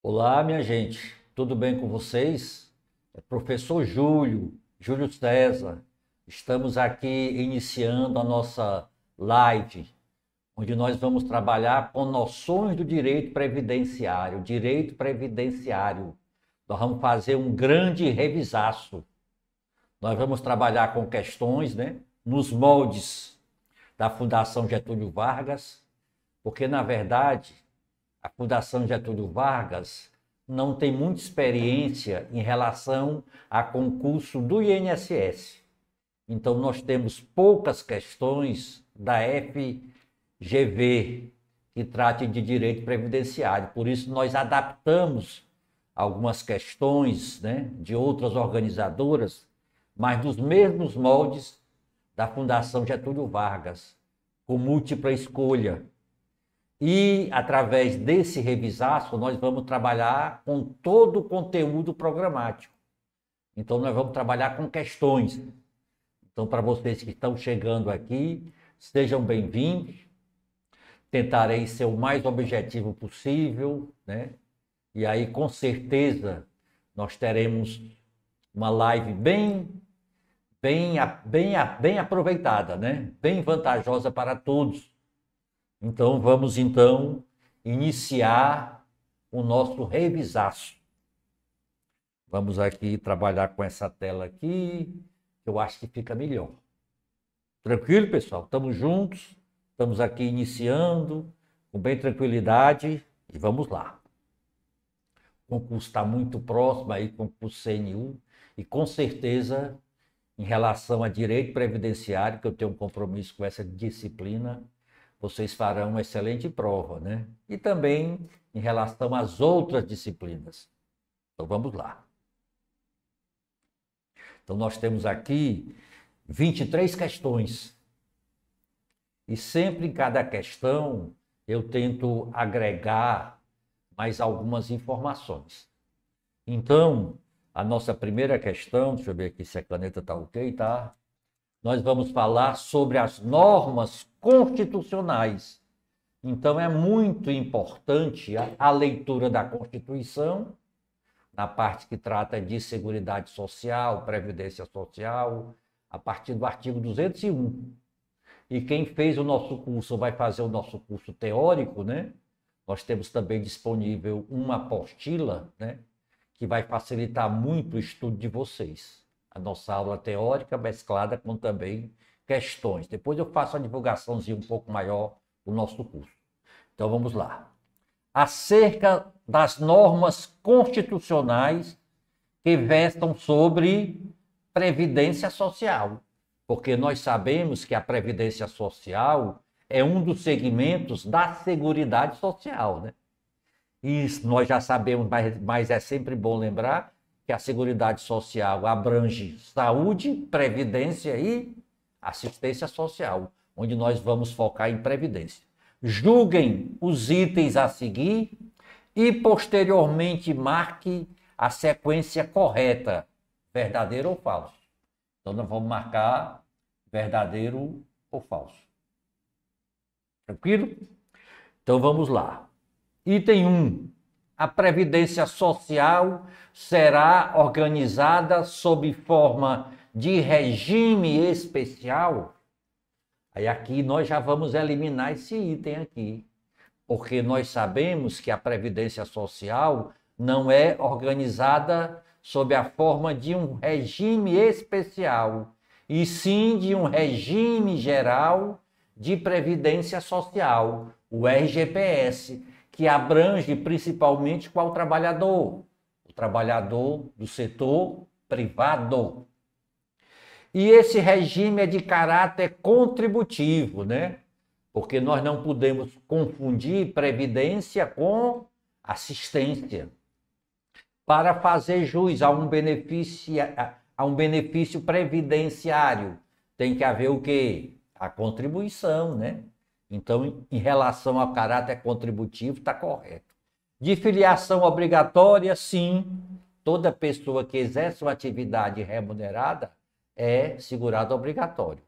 Olá, minha gente, tudo bem com vocês? É professor Júlio César. Estamos aqui iniciando a nossa live, onde nós vamos trabalhar com noções do direito previdenciário. Direito previdenciário. Nós vamos fazer um grande revisaço. Nós vamos trabalhar com questões, nos moldes da Fundação Getúlio Vargas, porque, na verdade, a Fundação Getúlio Vargas não tem muita experiência em relação a concurso do INSS. Então, nós temos poucas questões da FGV que tratem de direito previdenciário. Por isso, nós adaptamos algumas questões, de outras organizadoras, mas nos mesmos moldes da Fundação Getúlio Vargas, com múltipla escolha. E, através desse revisaço, nós vamos trabalhar com todo o conteúdo programático. Então, nós vamos trabalhar com questões. Então, para vocês que estão chegando aqui, sejam bem-vindos. Tentarei ser o mais objetivo possível, E aí, com certeza, nós teremos uma live bem aproveitada, Bem vantajosa para todos. Então, vamos iniciar o nosso revisaço. Vamos aqui trabalhar com essa tela aqui, que eu acho que fica melhor. Tranquilo, pessoal? Estamos juntos, estamos aqui iniciando, com bem tranquilidade, e vamos lá. O concurso está muito próximo aí, concurso CNU, e com certeza, em relação a direito previdenciário, que eu tenho um compromisso com essa disciplina, vocês farão uma excelente prova, E também em relação às outras disciplinas. Então, vamos lá. Então, nós temos aqui 23 questões. E sempre em cada questão, eu tento agregar mais algumas informações. Então, a nossa primeira questão, deixa eu ver aqui se a caneta está ok, tá? Nós vamos falar sobre as normas constitucionais. Então, é muito importante a leitura da Constituição, na parte que trata de Seguridade Social, Previdência Social, a partir do artigo 201. E quem fez o nosso curso, vai fazer o nosso curso teórico, Nós temos também disponível uma apostila, que vai facilitar muito o estudo de vocês. A nossa aula teórica mesclada com também questões. Depois eu faço a divulgaçãozinha um pouco maior do nosso curso. Então vamos lá. Acerca das normas constitucionais que versam sobre Previdência Social. Porque nós sabemos que a Previdência Social é um dos segmentos da Seguridade Social, E nós já sabemos, mas é sempre bom lembrar que a Seguridade Social abrange saúde, previdência e assistência social, onde nós vamos focar em previdência. Julguem os itens a seguir e, posteriormente, marque a sequência correta, verdadeiro ou falso. Então, nós vamos marcar verdadeiro ou falso. Tranquilo? Então, vamos lá. Item 1. A Previdência Social será organizada sob forma de regime especial? Aí aqui nós já vamos eliminar esse item aqui, porque nós sabemos que a Previdência Social não é organizada sob a forma de um regime especial, e sim de um regime geral de previdência social, o RGPS, que abrange principalmente qual trabalhador? O trabalhador do setor privado. E esse regime é de caráter contributivo, né? Porque nós não podemos confundir previdência com assistência. Para fazer jus a um benefício previdenciário, tem que haver o quê? A contribuição, né? Então, em relação ao caráter contributivo, está correto. De filiação obrigatória, sim, toda pessoa que exerce uma atividade remunerada é segurado obrigatório.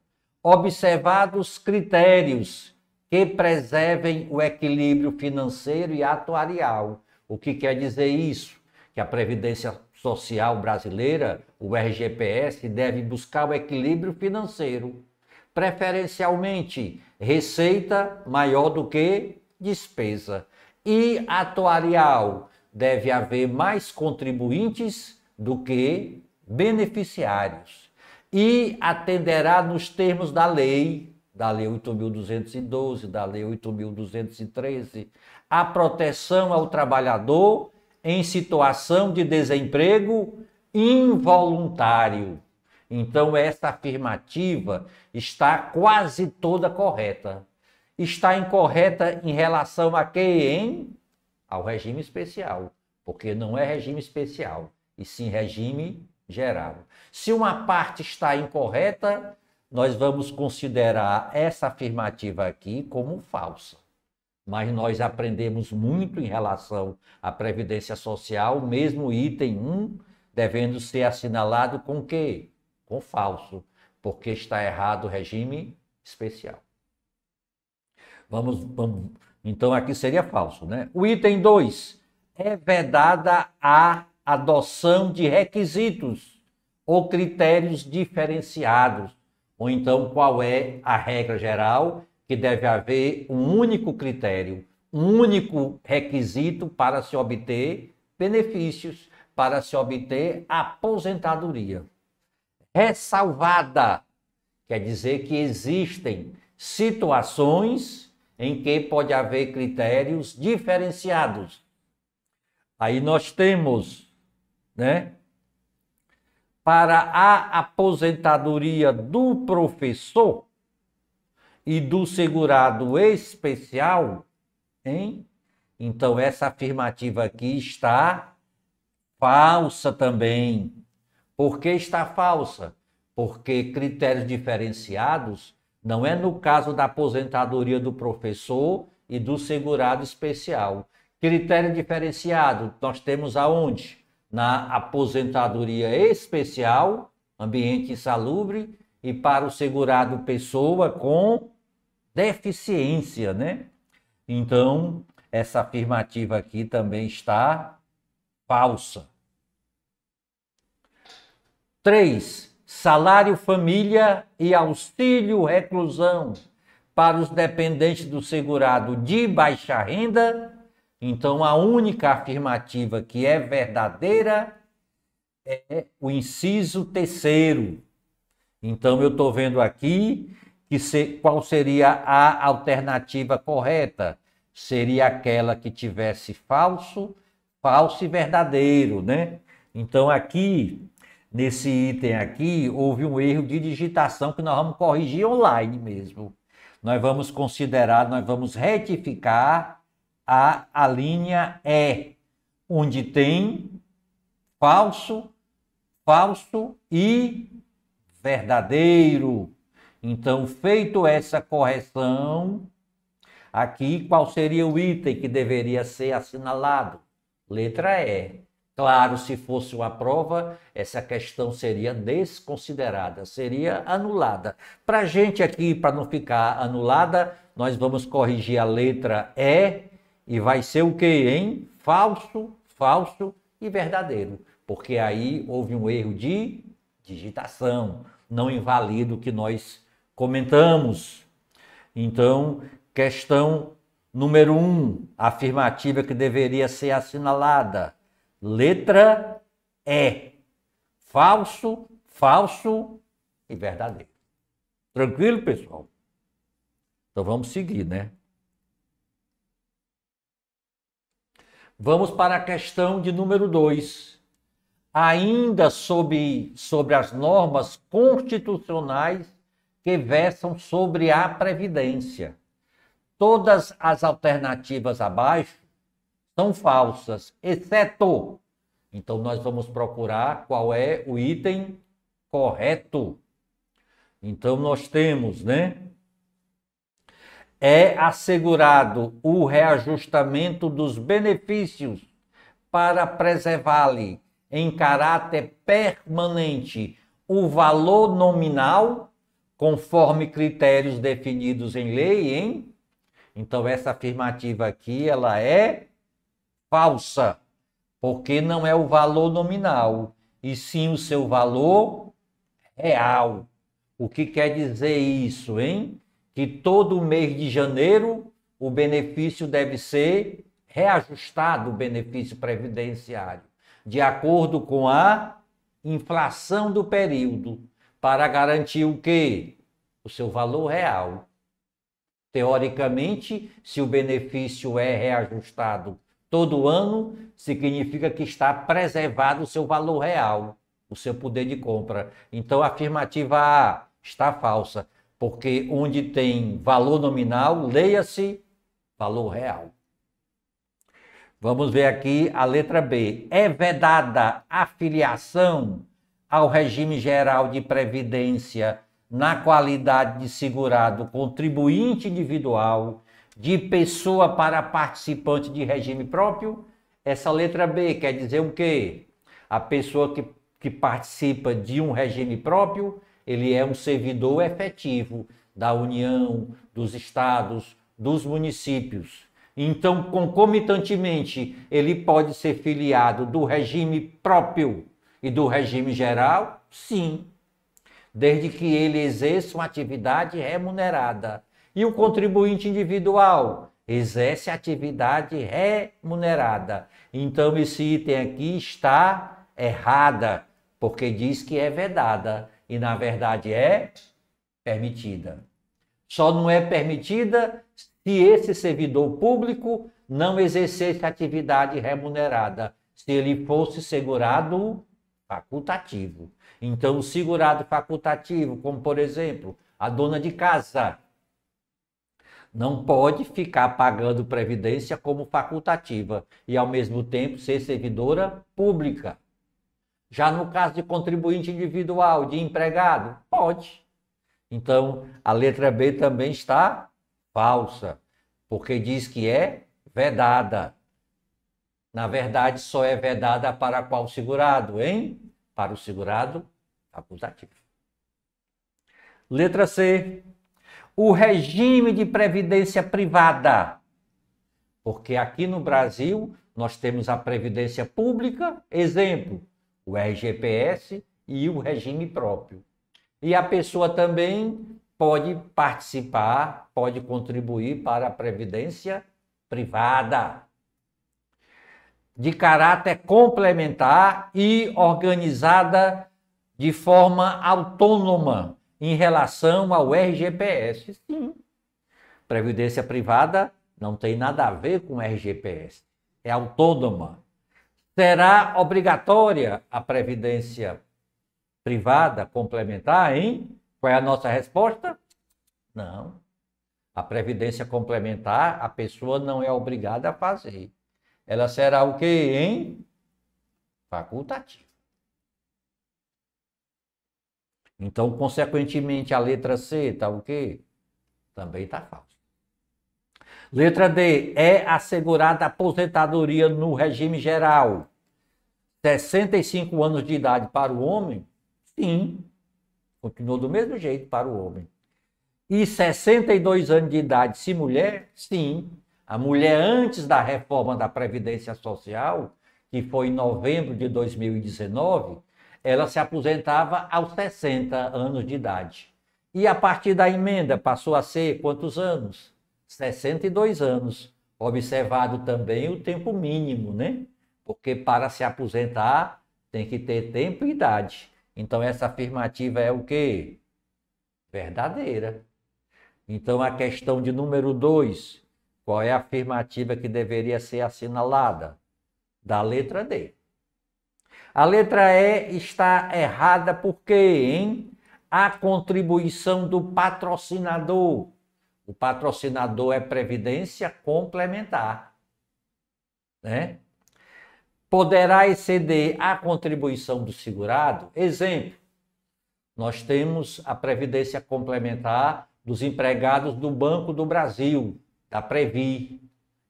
Observados critérios que preservem o equilíbrio financeiro e atuarial. O que quer dizer isso? Que a Previdência Social brasileira, o RGPS, deve buscar o equilíbrio financeiro, preferencialmente receita maior do que despesa, e atuarial, deve haver mais contribuintes do que beneficiários, e atenderá nos termos da lei 8.212, da lei 8.213, a proteção ao trabalhador em situação de desemprego involuntário. Então, essa afirmativa está quase toda correta. Está incorreta em relação a quê, ao regime especial, porque não é regime especial, e sim regime geral. Se uma parte está incorreta, nós vamos considerar essa afirmativa aqui como falsa. Mas nós aprendemos muito em relação à Previdência Social, mesmo o item 1 devendo ser assinalado com o quê? Com falso, porque está errado o regime especial. Vamos, então aqui seria falso, né? O item 2, é vedada a adoção de requisitos ou critérios diferenciados, ou então qual é a regra geral, que deve haver um único critério, um único requisito para se obter benefícios, para se obter aposentadoria. Ressalvada, quer dizer que existem situações em que pode haver critérios diferenciados. Aí nós temos, né, para a aposentadoria do professor e do segurado especial, hein? Então essa afirmativa aqui está falsa também. Por que está falsa? Porque critérios diferenciados não é no caso da aposentadoria do professor e do segurado especial. Critério diferenciado nós temos aonde? Na aposentadoria especial, ambiente insalubre, e para o segurado pessoa com deficiência, né? Então, essa afirmativa aqui também está falsa. 3. Salário família e auxílio reclusão para os dependentes do segurado de baixa renda. Então, a única afirmativa que é verdadeira é o inciso 3º. Então, eu estou vendo aqui qual seria a alternativa correta. Seria aquela que tivesse falso, falso e verdadeiro, né? Então, aqui, nesse item aqui, houve um erro de digitação que nós vamos corrigir online mesmo. Nós vamos considerar, nós vamos retificar a linha E, onde tem falso, falso e verdadeiro. Então, feito essa correção, aqui qual seria o item que deveria ser assinalado? Letra E. Claro, se fosse uma prova, essa questão seria desconsiderada, seria anulada. Para a gente aqui, para não ficar anulada, nós vamos corrigir a letra E vai ser o quê, hein? Falso, falso e verdadeiro. Porque aí houve um erro de digitação, não invalida o que nós comentamos. Então, questão número 1, afirmativa que deveria ser assinalada. Letra E. Falso, falso e verdadeiro. Tranquilo, pessoal? Então vamos seguir, né? Vamos para a questão de número 2. Ainda sobre as normas constitucionais que versam sobre a Previdência. Todas as alternativas abaixo são falsas, exceto. Então, nós vamos procurar qual é o item correto. Então, nós temos, né? É assegurado o reajustamento dos benefícios para preservar-lhe em caráter permanente o valor nominal, conforme critérios definidos em lei, hein? Então, essa afirmativa aqui, ela é falsa, porque não é o valor nominal, e sim o seu valor real. O que quer dizer isso, hein? Que todo mês de janeiro o benefício deve ser reajustado, o benefício previdenciário, de acordo com a inflação do período, para garantir o quê? O seu valor real. Teoricamente, se o benefício é reajustado todo ano, significa que está preservado o seu valor real, o seu poder de compra. Então, a afirmativa A está falsa, porque onde tem valor nominal, leia-se valor real. Vamos ver aqui a letra B. É vedada a filiação ao regime geral de previdência na qualidade de segurado contribuinte individual, de pessoa para participante de regime próprio? Essa letra B quer dizer o quê? A pessoa que participa de um regime próprio, ele é um servidor efetivo da União, dos estados, dos municípios. Então, concomitantemente, ele pode ser filiado do regime próprio e do regime geral? Sim, desde que ele exerça uma atividade remunerada. E o contribuinte individual exerce atividade remunerada. Então, esse item aqui está errada, porque diz que é vedada e, na verdade, é permitida. Só não é permitida se esse servidor público não exercesse atividade remunerada, se ele fosse segurado facultativo. Então, o segurado facultativo, como por exemplo, a dona de casa, não pode ficar pagando previdência como facultativa e, ao mesmo tempo, ser servidora pública. Já no caso de contribuinte individual, de empregado, pode. Então, a letra B também está falsa, porque diz que é vedada. Na verdade, só é vedada para qual segurado, hein? Para o segurado facultativo. Letra C. O regime de previdência privada. Porque aqui no Brasil, nós temos a previdência pública, exemplo, o RGPS e o regime próprio. E a pessoa também pode participar, pode contribuir para a previdência privada, de caráter complementar e organizada de forma autônoma em relação ao RGPS. Sim, previdência privada não tem nada a ver com RGPS, é autônoma. Será obrigatória a previdência privada complementar, hein? Qual é a nossa resposta? Não. A previdência complementar, a pessoa não é obrigada a fazer. Ela será o quê, hein? Facultativa. Então, consequentemente, a letra C está o quê? Também está falsa. Letra D. É assegurada a aposentadoria no regime geral. 65 anos de idade para o homem? Sim. Continuou do mesmo jeito para o homem. E 62 anos de idade, se mulher? Sim. A mulher, antes da reforma da Previdência Social, que foi em novembro de 2019, ela se aposentava aos 60 anos de idade. E a partir da emenda passou a ser quantos anos? 62 anos. Observado também o tempo mínimo, né? porque para se aposentar tem que ter tempo e idade. Então essa afirmativa é o quê? Verdadeira. Então a questão de número 2, qual é a afirmativa que deveria ser assinalada? Da letra D. A letra E está errada por quê, hein? A contribuição do patrocinador. O patrocinador é previdência complementar, né? Poderá exceder a contribuição do segurado? Exemplo, nós temos a previdência complementar dos empregados do Banco do Brasil, da Previ.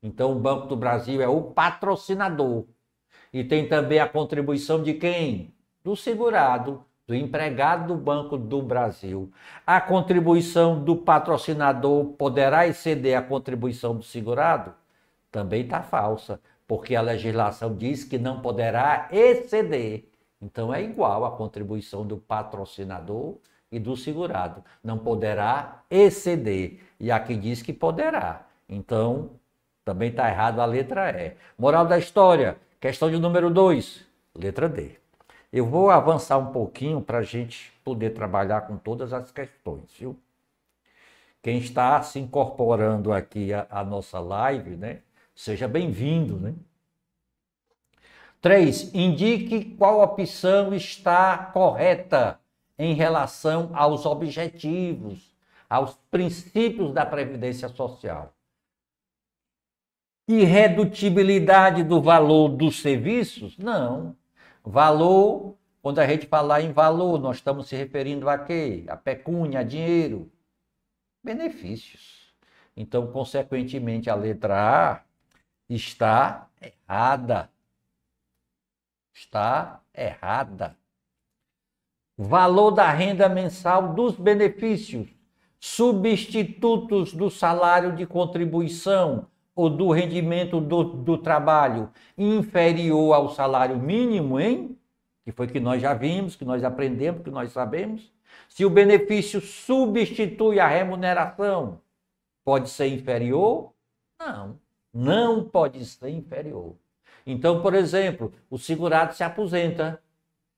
Então, o Banco do Brasil é o patrocinador. E tem também a contribuição de quem? Do segurado, do empregado do Banco do Brasil. A contribuição do patrocinador poderá exceder a contribuição do segurado? Também está falsa, porque a legislação diz que não poderá exceder. Então é igual a contribuição do patrocinador e do segurado. Não poderá exceder. E aqui diz que poderá. Então, também está errado a letra E. Moral da história, questão de número 2, letra D. Eu vou avançar um pouquinho para a gente poder trabalhar com todas as questões, viu? Quem está se incorporando aqui à nossa live, né? Seja bem-vindo, né? 3. Indique qual opção está correta em relação aos objetivos, aos princípios da Previdência Social. Irredutibilidade do valor dos serviços? Não. Valor, quando a gente falar em valor, nós estamos se referindo a quê? A pecúnia, a dinheiro. Benefícios. Então, consequentemente, a letra A está errada. Está errada. Valor da renda mensal dos benefícios, substitutos do salário de contribuição ou do rendimento do trabalho inferior ao salário mínimo, hein? Que foi que nós já vimos, que nós aprendemos, que nós sabemos. Se o benefício substitui a remuneração, pode ser inferior? Não, não pode ser inferior. Então, por exemplo, o segurado se aposenta.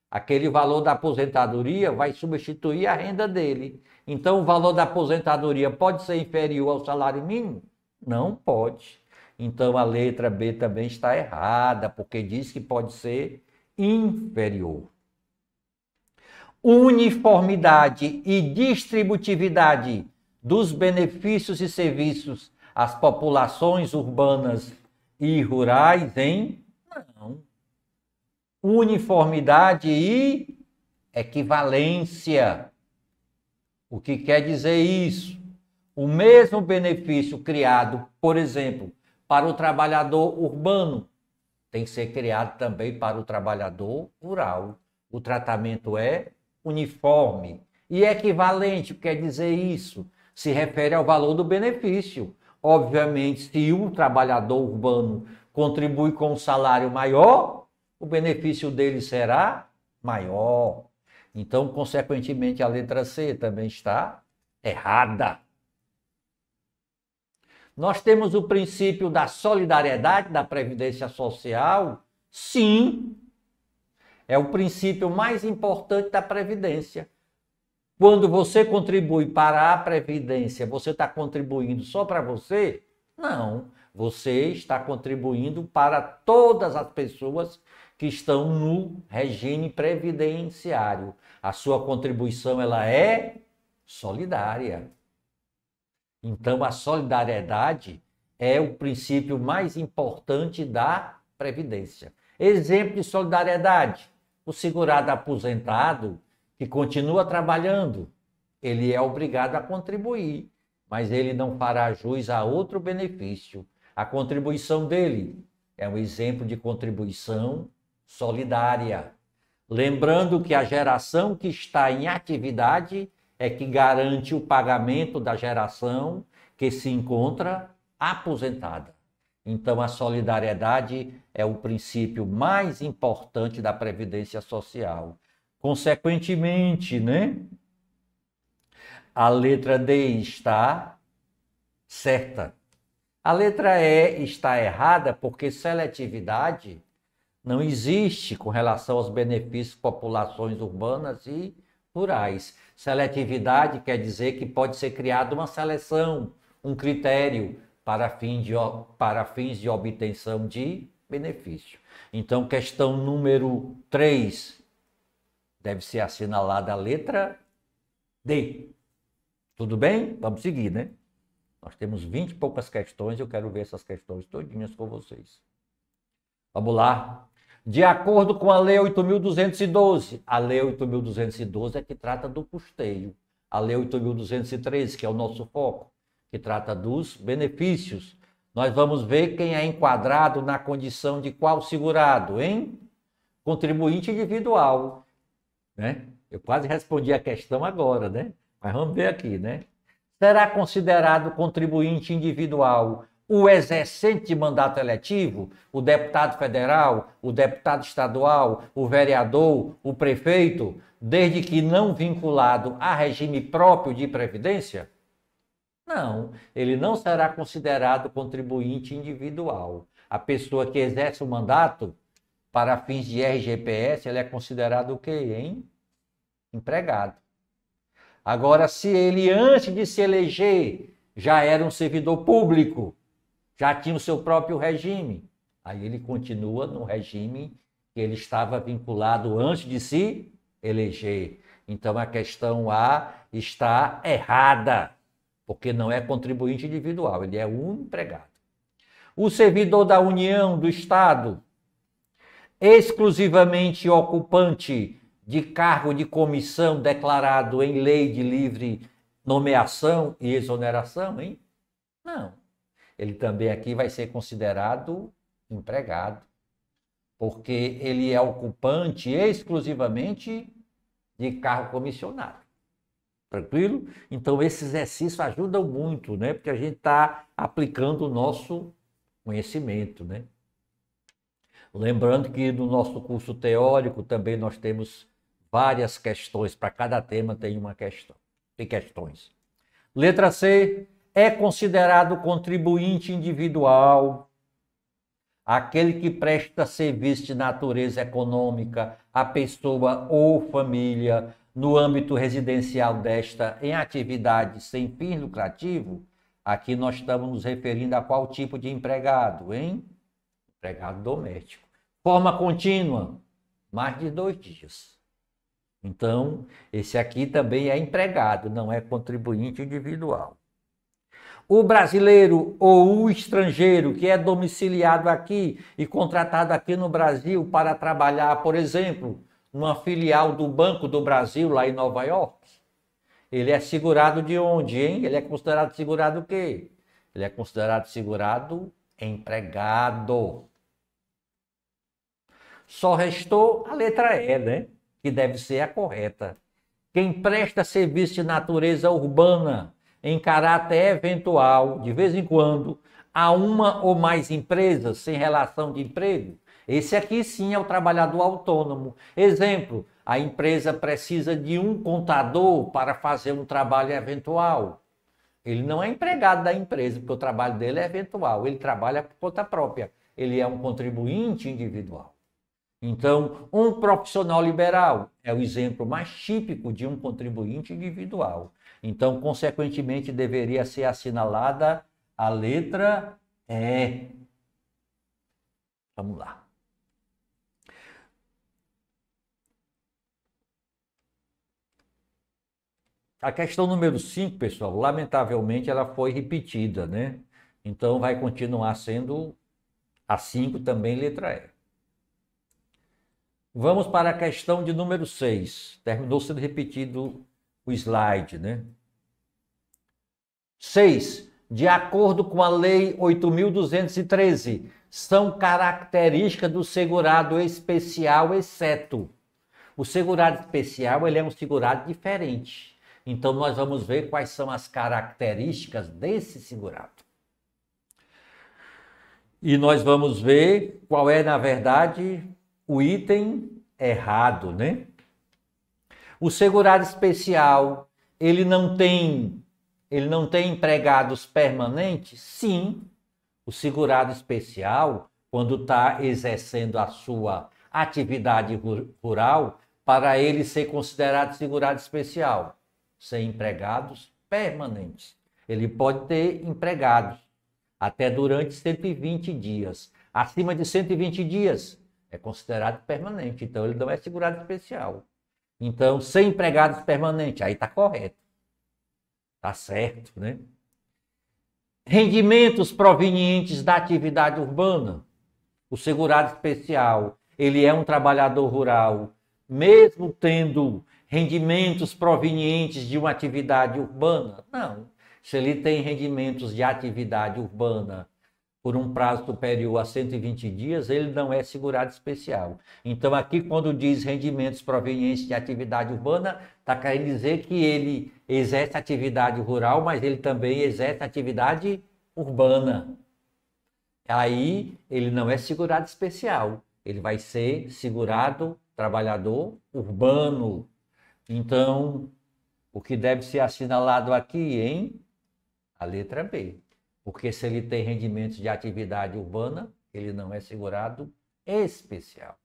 Aquele valor da aposentadoria vai substituir a renda dele. Então, o valor da aposentadoria pode ser inferior ao salário mínimo? Não pode. Então, a letra B também está errada, porque diz que pode ser inferior. Uniformidade e distributividade dos benefícios e serviços às populações urbanas e rurais, hein? Não. Uniformidade e equivalência. O que quer dizer isso? O mesmo benefício criado, por exemplo, para o trabalhador urbano, tem que ser criado também para o trabalhador rural. O tratamento é uniforme. E equivalente, quer dizer isso? Se refere ao valor do benefício. Obviamente, se o trabalhador urbano contribui com um salário maior, o benefício dele será maior. Então, consequentemente, a letra C também está errada. Nós temos o princípio da solidariedade da Previdência Social? Sim. É o princípio mais importante da Previdência. Quando você contribui para a Previdência, você está contribuindo só para você? Não. Você está contribuindo para todas as pessoas que estão no regime previdenciário. A sua contribuição ela é solidária. Então, a solidariedade é o princípio mais importante da Previdência. Exemplo de solidariedade: o segurado aposentado que continua trabalhando, ele é obrigado a contribuir, mas ele não fará jus a outro benefício. A contribuição dele é um exemplo de contribuição solidária. Lembrando que a geração que está em atividade é que garante o pagamento da geração que se encontra aposentada. Então, a solidariedade é o princípio mais importante da Previdência Social. Consequentemente, né? A letra D está certa. A letra E está errada porque seletividade não existe com relação aos benefícios de populações urbanas e rurais. Seletividade quer dizer que pode ser criada uma seleção, um critério para fins de obtenção de benefício. Então, questão número 3 deve ser assinalada a letra D. Tudo bem? Vamos seguir, né? Nós temos 20 e poucas questões, eu quero ver essas questões todinhas com vocês. Vamos lá. De acordo com a Lei 8.212, a Lei 8.212 é que trata do custeio. A Lei 8.213, que é o nosso foco, que trata dos benefícios. Nós vamos ver quem é enquadrado na condição de qual segurado, hein? Contribuinte individual, né? Eu quase respondi a questão agora, né? Mas vamos ver aqui, né? Será considerado contribuinte individual o exercente de mandato eletivo, o deputado federal, o deputado estadual, o vereador, o prefeito, desde que não vinculado a regime próprio de previdência? Não, ele não será considerado contribuinte individual. A pessoa que exerce o mandato para fins de RGPS, ele é considerado o quê, hein? Empregado. Agora, se ele, antes de se eleger, já era um servidor público, já tinha o seu próprio regime, aí ele continua no regime que ele estava vinculado antes de se eleger. Então, a questão A está errada, porque não é contribuinte individual, ele é um empregado. O servidor da União, do Estado, exclusivamente ocupante de cargo de comissão declarado em lei de livre nomeação e exoneração, hein? Não. Ele também aqui vai ser considerado empregado, porque ele é ocupante exclusivamente de cargo comissionado. Tranquilo? Então, esse exercício ajuda muito, né? Porque a gente está aplicando o nosso conhecimento, né? Lembrando que no nosso curso teórico também nós temos várias questões, para cada tema tem uma questão, tem questões. Letra C, é considerado contribuinte individual aquele que presta serviço de natureza econômica à pessoa ou família no âmbito residencial desta em atividade sem fim lucrativo. Aqui nós estamos nos referindo a qual tipo de empregado, hein? Empregado doméstico. Forma contínua, mais de 2 dias. Então, esse aqui também é empregado, não é contribuinte individual. O brasileiro ou o estrangeiro que é domiciliado aqui e contratado aqui no Brasil para trabalhar, por exemplo, numa filial do Banco do Brasil, lá em Nova York, ele é segurado de onde, hein? Ele é considerado segurado o quê? Ele é considerado segurado empregado. Só restou a letra E, né? Que deve ser a correta. Quem presta serviço de natureza urbana em caráter eventual, de vez em quando, a uma ou mais empresas sem relação de emprego, esse aqui sim é o trabalhador autônomo. Exemplo, a empresa precisa de um contador para fazer um trabalho eventual. Ele não é empregado da empresa, porque o trabalho dele é eventual, ele trabalha por conta própria. Ele é um contribuinte individual. Então, um profissional liberal é o exemplo mais típico de um contribuinte individual. Então, consequentemente, deveria ser assinalada a letra E. Vamos lá. A questão número 5, pessoal, lamentavelmente ela foi repetida, né? Então, vai continuar sendo a 5 também, letra E. Vamos para a questão de número 6. Terminou sendo repetido o slide, né? 6. De acordo com a Lei 8.213, são características do segurado especial, exceto. O segurado especial, ele é um segurado diferente. Então, nós vamos ver quais são as características desse segurado. E nós vamos ver qual é, na verdade, o item errado, né? O segurado especial, ele não tem empregados permanentes? Sim. O segurado especial, quando está exercendo a sua atividade rural, para ele ser considerado segurado especial, sem empregados permanentes. Ele pode ter empregados até durante 120 dias. Acima de 120 dias é considerado permanente, então ele não é segurado especial. Então, sem empregados permanentes, aí está correto. Está certo, né? Rendimentos provenientes da atividade urbana. O segurado especial, ele é um trabalhador rural, mesmo tendo rendimentos provenientes de uma atividade urbana? Não. Se ele tem rendimentos de atividade urbana por um prazo superior a 120 dias, ele não é segurado especial. Então, aqui, quando diz rendimentos provenientes de atividade urbana, está querendo dizer que ele exerce atividade rural, mas ele também exerce atividade urbana. Aí, ele não é segurado especial. Ele vai ser segurado trabalhador urbano. Então, o que deve ser assinalado aqui, hein? A letra B. Porque se ele tem rendimentos de atividade urbana, ele não é segurado especial.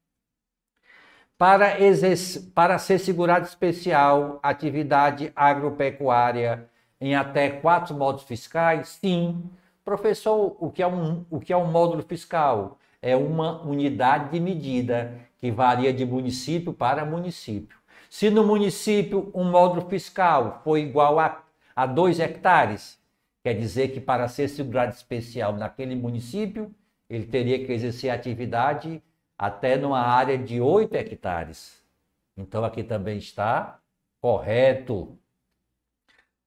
Para ser segurado especial, atividade agropecuária em até 4 módulos fiscais? Sim. Professor, o que é um módulo fiscal? É uma unidade de medida que varia de município para município. Se no município um módulo fiscal for igual a 2 hectares, quer dizer que para ser segurado especial naquele município, ele teria que exercer atividade até numa área de 8 hectares. Então aqui também está correto.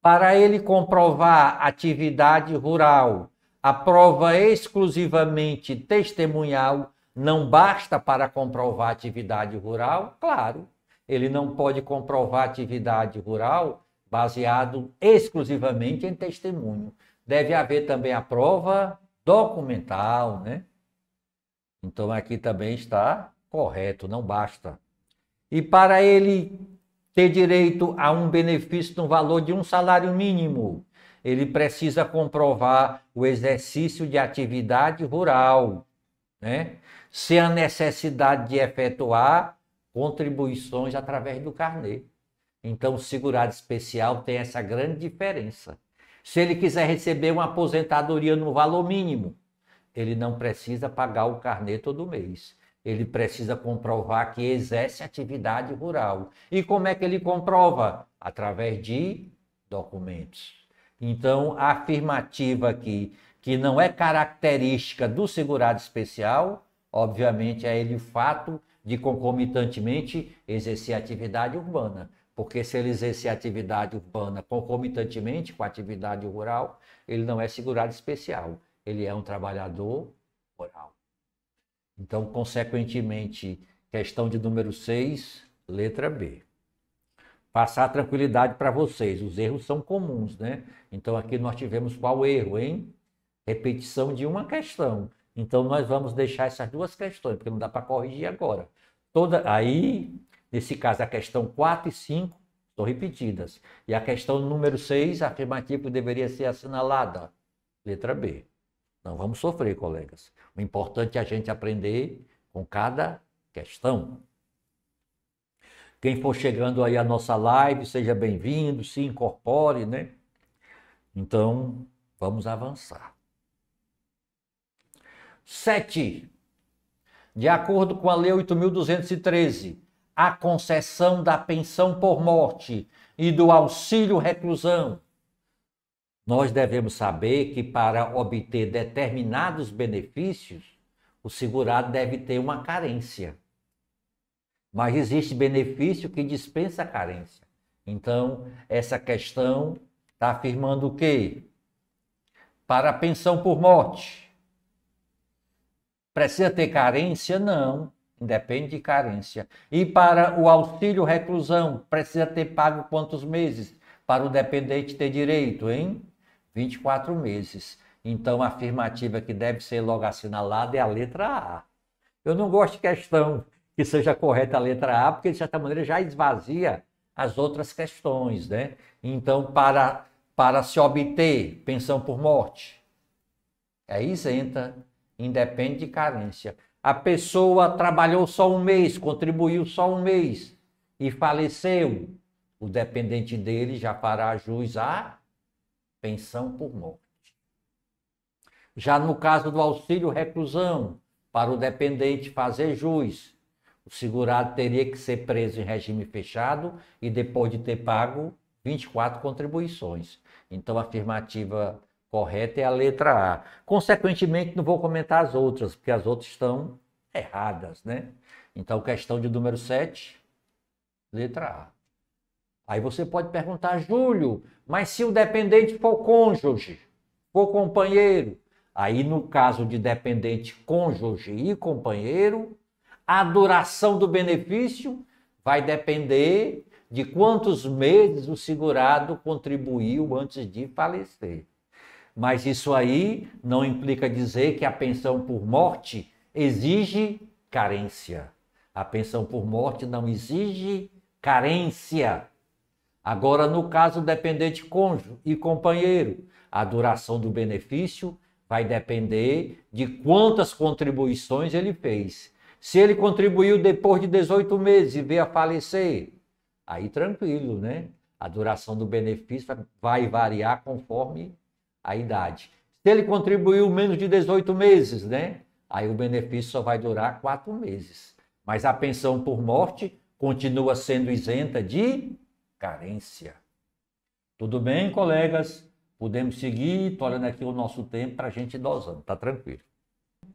Para ele comprovar atividade rural, a prova exclusivamente testemunhal não basta para comprovar atividade rural? Claro, ele não pode comprovar atividade rural baseado exclusivamente em testemunho. Deve haver também a prova documental, né? Então aqui também está correto, não basta. E para ele ter direito a um benefício no valor de um salário mínimo, ele precisa comprovar o exercício de atividade rural, né? Sem a necessidade de efetuar contribuições através do carnê. Então, o segurado especial tem essa grande diferença. Se ele quiser receber uma aposentadoria no valor mínimo, ele não precisa pagar o carnê todo mês. Ele precisa comprovar que exerce atividade rural. E como é que ele comprova? Através de documentos. Então, a afirmativa aqui, que não é característica do segurado especial, obviamente é ele o fato de concomitantemente exercer atividade urbana. Porque se ele exercer atividade urbana concomitantemente com a atividade rural, ele não é segurado especial. Ele é um trabalhador rural. Então, consequentemente, questão de número 6, letra B. Passar tranquilidade para vocês. Os erros são comuns, né? Então, aqui nós tivemos qual erro, hein? Repetição de uma questão. Então, nós vamos deixar essas 2 questões, porque não dá para corrigir agora. Aí, nesse caso, a questão 4 e 5 estão repetidas. E a questão número 6, a afirmativa deveria ser assinalada. Letra B. Não vamos sofrer, colegas. O importante é a gente aprender com cada questão. Quem for chegando aí à nossa live, seja bem-vindo, se incorpore, né? Então, vamos avançar. 7. De acordo com a Lei 8.213, a concessão da pensão por morte e do auxílio reclusão. Nós devemos saber que para obter determinados benefícios, o segurado deve ter uma carência. Mas existe benefício que dispensa a carência. Então, essa questão está afirmando o quê? Para a pensão por morte, precisa ter carência? Não, independe de carência. E para o auxílio reclusão, precisa ter pago quantos meses para o dependente ter direito, hein? 24 meses. Então, a afirmativa que deve ser logo assinalada é a letra A. Eu não gosto de questão que seja correta a letra A, porque de certa maneira já esvazia as outras questões, né? Então, para se obter pensão por morte, é isenta independe de carência. A pessoa trabalhou só um mês, contribuiu só um mês e faleceu. O dependente dele já fará jus à pensão por morte. Já no caso do auxílio reclusão, para o dependente fazer jus, o segurado teria que ser preso em regime fechado e depois de ter pago 24 contribuições. Então, a afirmativa correta é a letra A. Consequentemente, não vou comentar as outras, porque as outras estão erradas, né? Então, questão de número 7, letra A. Aí você pode perguntar, Júlio, mas se o dependente for cônjuge, for companheiro, aí no caso de dependente cônjuge e companheiro, a duração do benefício vai depender de quantos meses o segurado contribuiu antes de falecer. Mas isso aí não implica dizer que a pensão por morte exige carência. A pensão por morte não exige carência. Agora, no caso do dependente cônjuge e companheiro, a duração do benefício vai depender de quantas contribuições ele fez. Se ele contribuiu depois de 18 meses e veio a falecer, aí tranquilo, né? A duração do benefício vai variar conforme a idade. Se ele contribuiu menos de 18 meses, né? Aí o benefício só vai durar 4 meses. Mas a pensão por morte continua sendo isenta de carência. Tudo bem, colegas? Podemos seguir. Estou olhando aqui o nosso tempo para a gente ir dosando, tá tranquilo.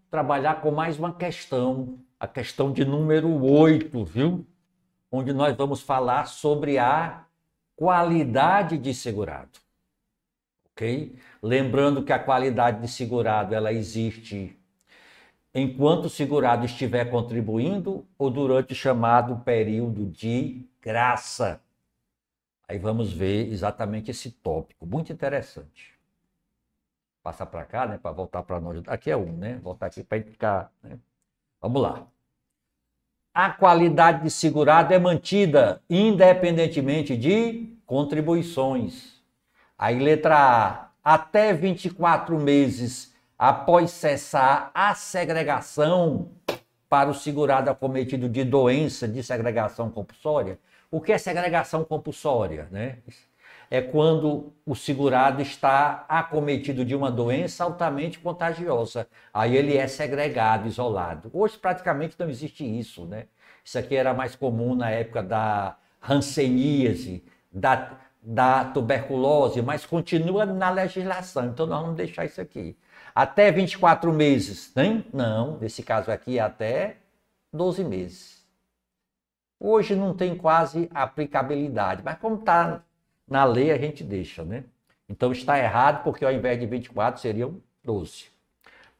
Trabalhar com mais uma questão, a questão de número 8, viu? Onde nós vamos falar sobre a qualidade de segurado. Ok? Lembrando que a qualidade de segurado, ela existe enquanto o segurado estiver contribuindo ou durante o chamado período de graça. Aí vamos ver exatamente esse tópico, muito interessante. Passar para cá, né, para voltar para nós. Aqui é um, né? Voltar aqui para ficar, né? Vamos lá. A qualidade de segurado é mantida independentemente de contribuições. Aí, letra A, até 24 meses após cessar a segregação para o segurado acometido de doença de segregação compulsória. O que é segregação compulsória, né? É quando o segurado está acometido de uma doença altamente contagiosa. Aí ele é segregado, isolado. Hoje praticamente não existe isso, né? Isso aqui era mais comum na época da hanseníase, da tuberculose, mas continua na legislação. Então nós vamos deixar isso aqui. Até 24 meses, né? Não, nesse caso aqui até 12 meses. Hoje não tem quase aplicabilidade, mas como está na lei a gente deixa, né? Então está errado porque ao invés de 24 seriam 12.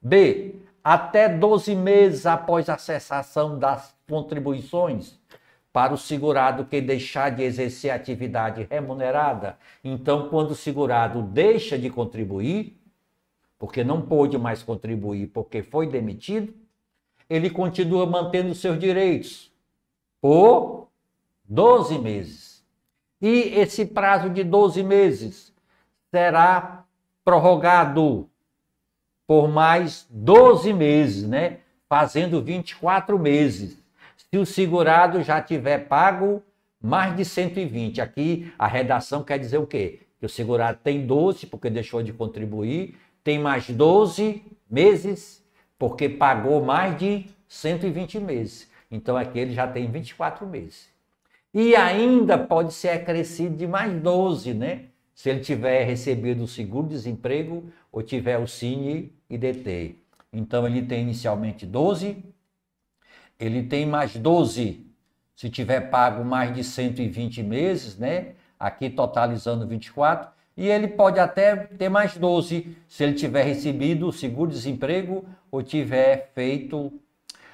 B, até 12 meses após a cessação das contribuições para o segurado que deixar de exercer atividade remunerada. Então, quando o segurado deixa de contribuir, porque não pôde mais contribuir porque foi demitido, ele continua mantendo seus direitos por 12 meses. E esse prazo de 12 meses será prorrogado por mais 12 meses, né? Fazendo 24 meses. Se o segurado já tiver pago mais de 120. Aqui a redação quer dizer o quê? Que o segurado tem 12 porque deixou de contribuir, tem mais 12 meses porque pagou mais de 120 meses. Então aqui ele já tem 24 meses. E ainda pode ser acrescido de mais 12, né? Se ele tiver recebido o seguro-desemprego ou tiver o Cine-IDT. Então ele tem inicialmente 12, ele tem mais 12 se tiver pago mais de 120 meses, né? Aqui totalizando 24. E ele pode até ter mais 12 se ele tiver recebido o seguro-desemprego ou tiver feito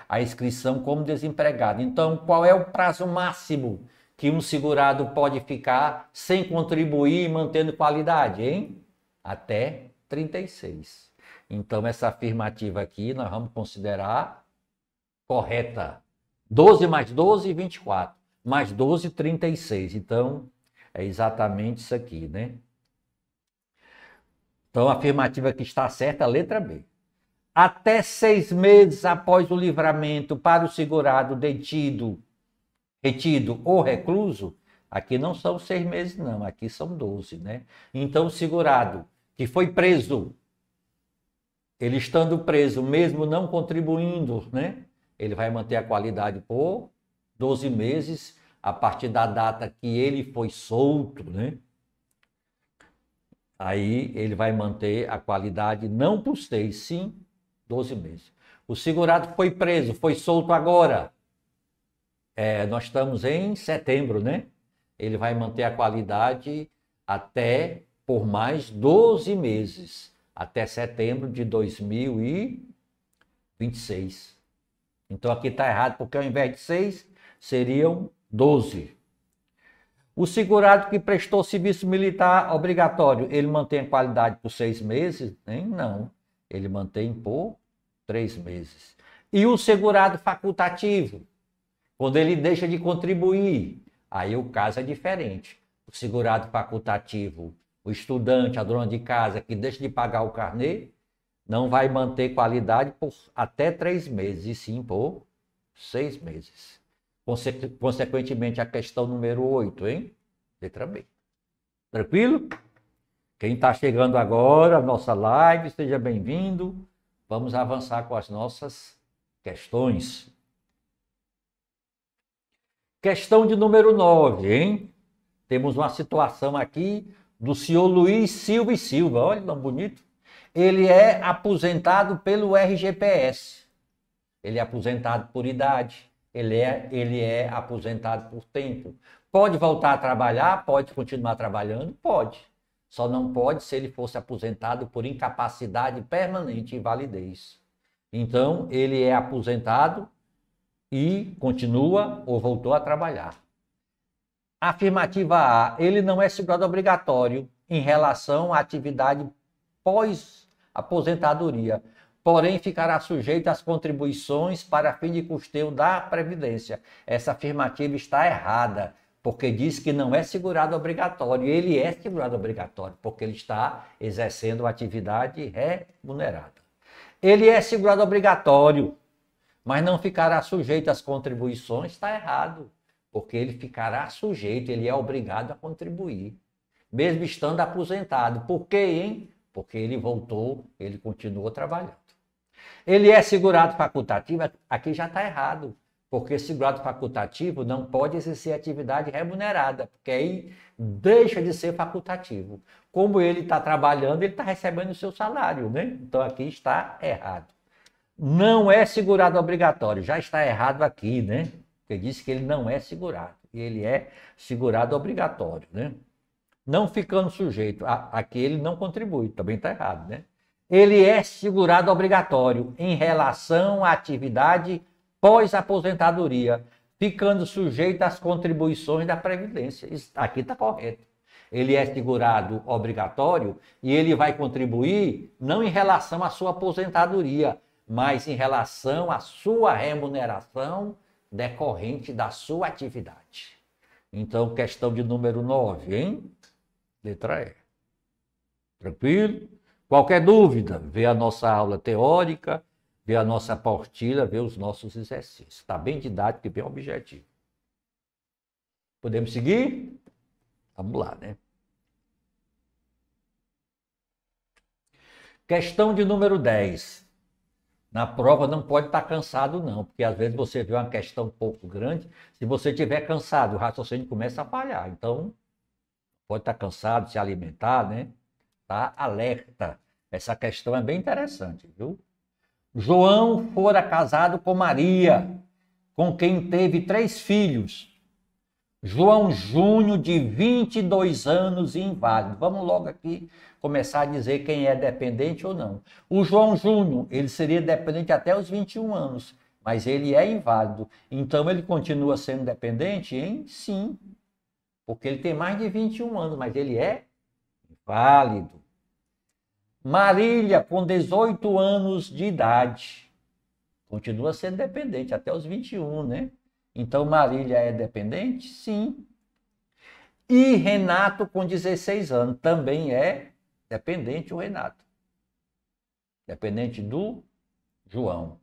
a inscrição como desempregado. Então, qual é o prazo máximo que um segurado pode ficar sem contribuir e mantendo qualidade, hein? Até 36. Então, essa afirmativa aqui nós vamos considerar correta. 12 mais 12, 24. Mais 12, 36. Então, é exatamente isso aqui, né? Então, a afirmativa que está certa é a letra B. até 6 meses após o livramento para o segurado detido, retido ou recluso, aqui não são 6 meses não, aqui são 12, né? Então o segurado que foi preso, ele estando preso, mesmo não contribuindo, né? Ele vai manter a qualidade por 12 meses, a partir da data que ele foi solto, né? Aí ele vai manter a qualidade não por 6, sim 12 meses. O segurado foi preso, foi solto agora. Nós estamos em setembro, né? Ele vai manter a qualidade até por mais 12 meses, até setembro de 2026. Então aqui está errado, porque ao invés de 6, seriam 12. O segurado que prestou serviço militar obrigatório, ele mantém a qualidade por 6 meses? Não, ele mantém por 3 meses. E o segurado facultativo, quando ele deixa de contribuir, aí o caso é diferente. O segurado facultativo, o estudante, a dona de casa que deixa de pagar o carnê, não vai manter qualidade por até 3 meses, e sim por 6 meses. Consequentemente, a questão número 8, hein? Letra B. Tranquilo? Quem está chegando agora, a nossa live, seja bem-vindo. Vamos avançar com as nossas questões. Questão de número 9, hein? Temos uma situação aqui do senhor Luiz Silva e Silva. Olha que bonito. Ele é aposentado pelo RGPS. Ele é aposentado por idade. Ele é aposentado por tempo. Pode voltar a trabalhar? Pode continuar trabalhando? Pode. Só não pode se ele fosse aposentado por incapacidade permanente e invalidez. Então, ele é aposentado e continua ou voltou a trabalhar. Afirmativa A, ele não é segurado obrigatório em relação à atividade pós-aposentadoria, porém ficará sujeito às contribuições para fim de custeio da Previdência. Essa afirmativa está errada, porque diz que não é segurado obrigatório. Ele é segurado obrigatório, porque ele está exercendo uma atividade remunerada. Ele é segurado obrigatório, mas não ficará sujeito às contribuições, está errado, porque ele ficará sujeito, ele é obrigado a contribuir, mesmo estando aposentado. Por quê, hein? Porque ele voltou, ele continuou trabalhando. Ele é segurado facultativo, aqui já está errado, porque segurado facultativo não pode exercer atividade remunerada, porque aí deixa de ser facultativo. Como ele está trabalhando, ele está recebendo o seu salário, né? Então aqui está errado. Não é segurado obrigatório, já está errado aqui, né? Porque disse que ele não é segurado, e ele é segurado obrigatório, né? Não ficando sujeito, aqui ele não contribui, também está errado, né? Ele é segurado obrigatório em relação à atividade pós-aposentadoria, ficando sujeito às contribuições da Previdência. Isso aqui está correto. Ele é segurado obrigatório e ele vai contribuir não em relação à sua aposentadoria, mas em relação à sua remuneração decorrente da sua atividade. Então, questão de número 9, hein? Letra E. Tranquilo? Qualquer dúvida, vê a nossa aula teórica, vê a nossa apostila, vê os nossos exercícios. Está bem didático e bem objetivo. Podemos seguir? Vamos lá, né? Questão de número 10. Na prova não pode estar cansado não, porque às vezes você vê uma questão um pouco grande, se você estiver cansado, o raciocínio começa a falhar. Então, pode estar cansado, se alimentar, né? Tá alerta. Essa questão é bem interessante, viu? João fora casado com Maria, com quem teve 3 filhos. João Júnior, de 22 anos e inválido. Vamos logo aqui começar a dizer quem é dependente ou não. O João Júnior, ele seria dependente até os 21 anos, mas ele é inválido. Então, ele continua sendo dependente, hein? Sim, porque ele tem mais de 21 anos, mas ele é inválido. Marília, com 18 anos de idade, continua sendo dependente até os 21, né? Então, Marília é dependente? Sim. E Renato, com 16 anos, também é dependente o Renato. Dependente do João.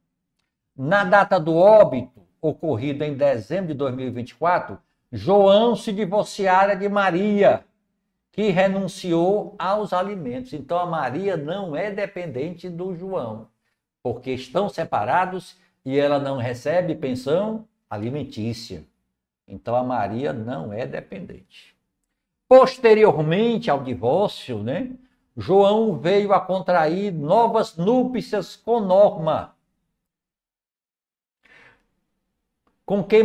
Na data do óbito, ocorrida em dezembro de 2024, João se divorciara de Maria, que renunciou aos alimentos. Então, a Maria não é dependente do João, porque estão separados e ela não recebe pensão alimentícia. Então, a Maria não é dependente. Posteriormente ao divórcio, né, João veio a contrair novas núpcias com Norma, com quem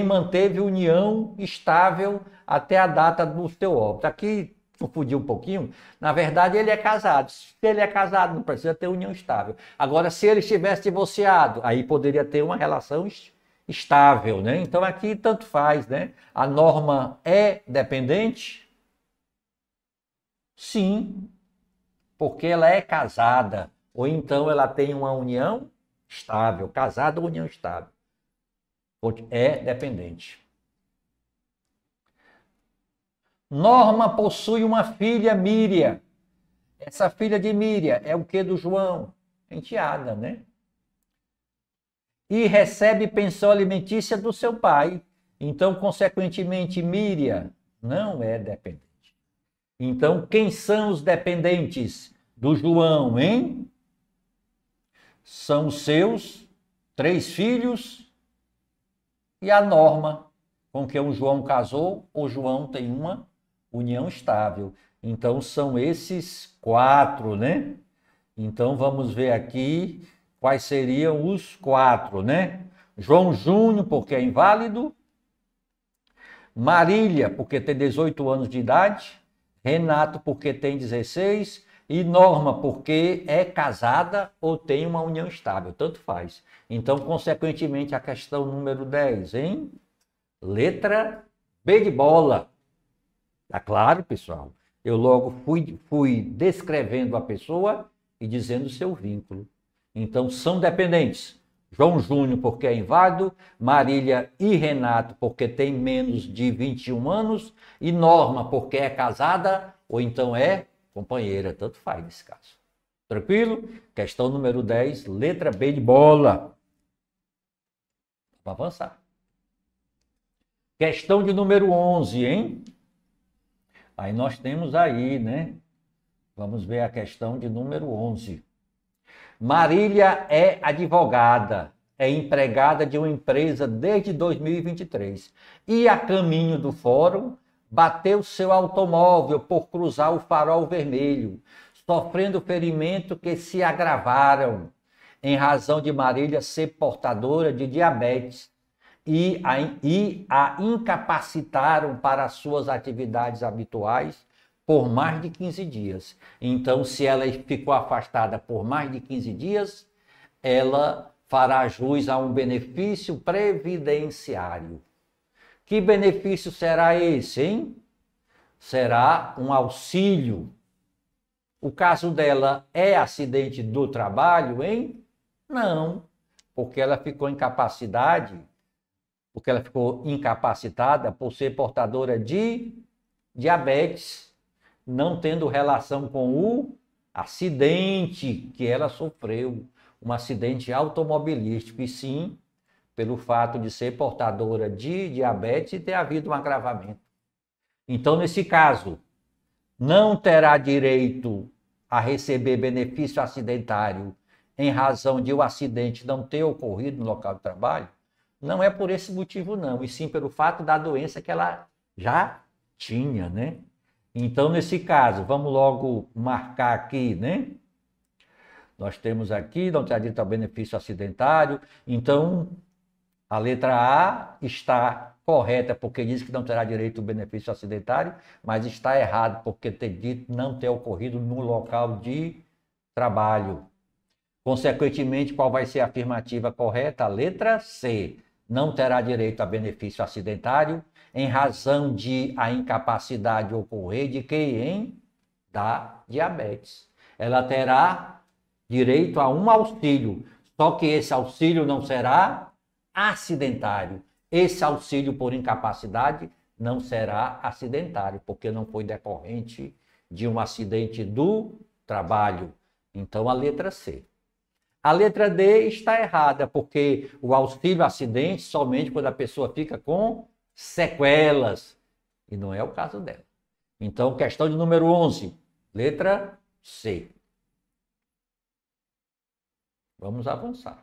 manteve união estável até a data do seu óbito. Aqui, confundi um pouquinho, na verdade ele é casado. Se ele é casado, não precisa ter união estável. Agora, se ele estivesse divorciado, aí poderia ter uma relação estável, né? Então aqui tanto faz, né? A Norma é dependente? Sim, porque ela é casada, ou então ela tem uma união estável, casada ou união estável. É dependente. Norma possui uma filha, Míria. Essa filha de Míria é o que do João? Enteada, né? E recebe pensão alimentícia do seu pai. Então, consequentemente, Míria não é dependente. Então, quem são os dependentes do João, hein? São os seus 3 filhos e a Norma, com quem o João casou. O João tem uma união estável. Então, são esses 4, né? Então, vamos ver aqui quais seriam os 4, né? João Júnior, porque é inválido. Marília, porque tem 18 anos de idade. Renato, porque tem 16. E Norma, porque é casada ou tem uma união estável. Tanto faz. Então, consequentemente, a questão número 10, hein? Letra B de bola. Tá claro, pessoal? Eu logo fui descrevendo a pessoa e dizendo o seu vínculo. Então, são dependentes. João Júnior, porque é inválido. Marília e Renato, porque tem menos de 21 anos. E Norma, porque é casada ou então é companheira. Tanto faz nesse caso. Tranquilo? Questão número 10, letra B de bola. Vamos avançar. Questão de número 11, hein? Aí nós temos aí, né? Vamos ver a questão de número 11. Marília é advogada, é empregada de uma empresa desde 2023 e a caminho do fórum bateu seu automóvel por cruzar o farol vermelho, sofrendo ferimento que se agravaram em razão de Marília ser portadora de diabetes e a incapacitaram para suas atividades habituais por mais de 15 dias. Então, se ela ficou afastada por mais de 15 dias, ela fará jus a um benefício previdenciário. Que benefício será esse, hein? Será um auxílio. O caso dela é acidente do trabalho, hein? Não, porque ela ficou incapacitada por ser portadora de diabetes, não tendo relação com o acidente que ela sofreu, um acidente automobilístico, e sim pelo fato de ser portadora de diabetes e ter havido um agravamento. Então, nesse caso, não terá direito a receber benefício acidentário em razão de o acidente não ter ocorrido no local de trabalho. Não é por esse motivo, não, e sim pelo fato da doença que ela já tinha, né? Então, nesse caso, vamos logo marcar aqui, né? Nós temos aqui, não terá direito ao benefício acidentário. Então, a letra A está correta, porque diz que não terá direito ao benefício acidentário, mas está errado, porque tem dito não ter ocorrido no local de trabalho. Consequentemente, qual vai ser a afirmativa correta? A letra C. Não terá direito a benefício acidentário em razão de a incapacidade ocorrer de quem? Da diabetes. Ela terá direito a um auxílio, só que esse auxílio não será acidentário. Esse auxílio por incapacidade não será acidentário, porque não foi decorrente de um acidente do trabalho. Então, a letra C. A letra D está errada, porque o auxílio acidente somente quando a pessoa fica com sequelas. E não é o caso dela. Então, questão de número 11, letra C. Vamos avançar.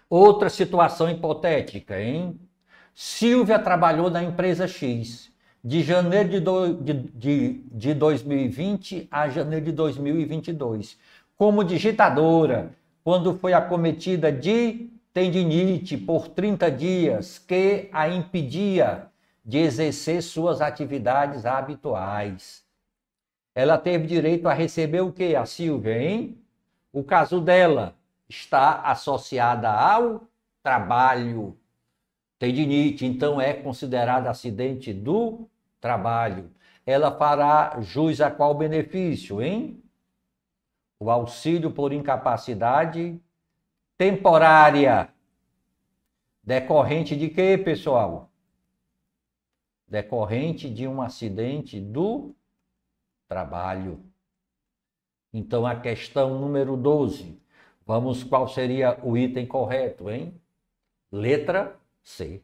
Outra situação hipotética, hein? Silvia trabalhou na empresa X de janeiro de 2020 a janeiro de 2022 como digitadora, quando foi acometida de tendinite por 30 dias que a impedia de exercer suas atividades habituais. Ela teve direito a receber o quê, a Silvia, hein? O caso dela está associada ao trabalho. Tendinite, então, é considerada acidente do trabalho. Ela fará jus a qual benefício, hein? O auxílio por incapacidade temporária. Decorrente de quê, pessoal? Decorrente de um acidente do trabalho. Então, a questão número 12. Vamos, qual seria o item correto, hein? Letra C.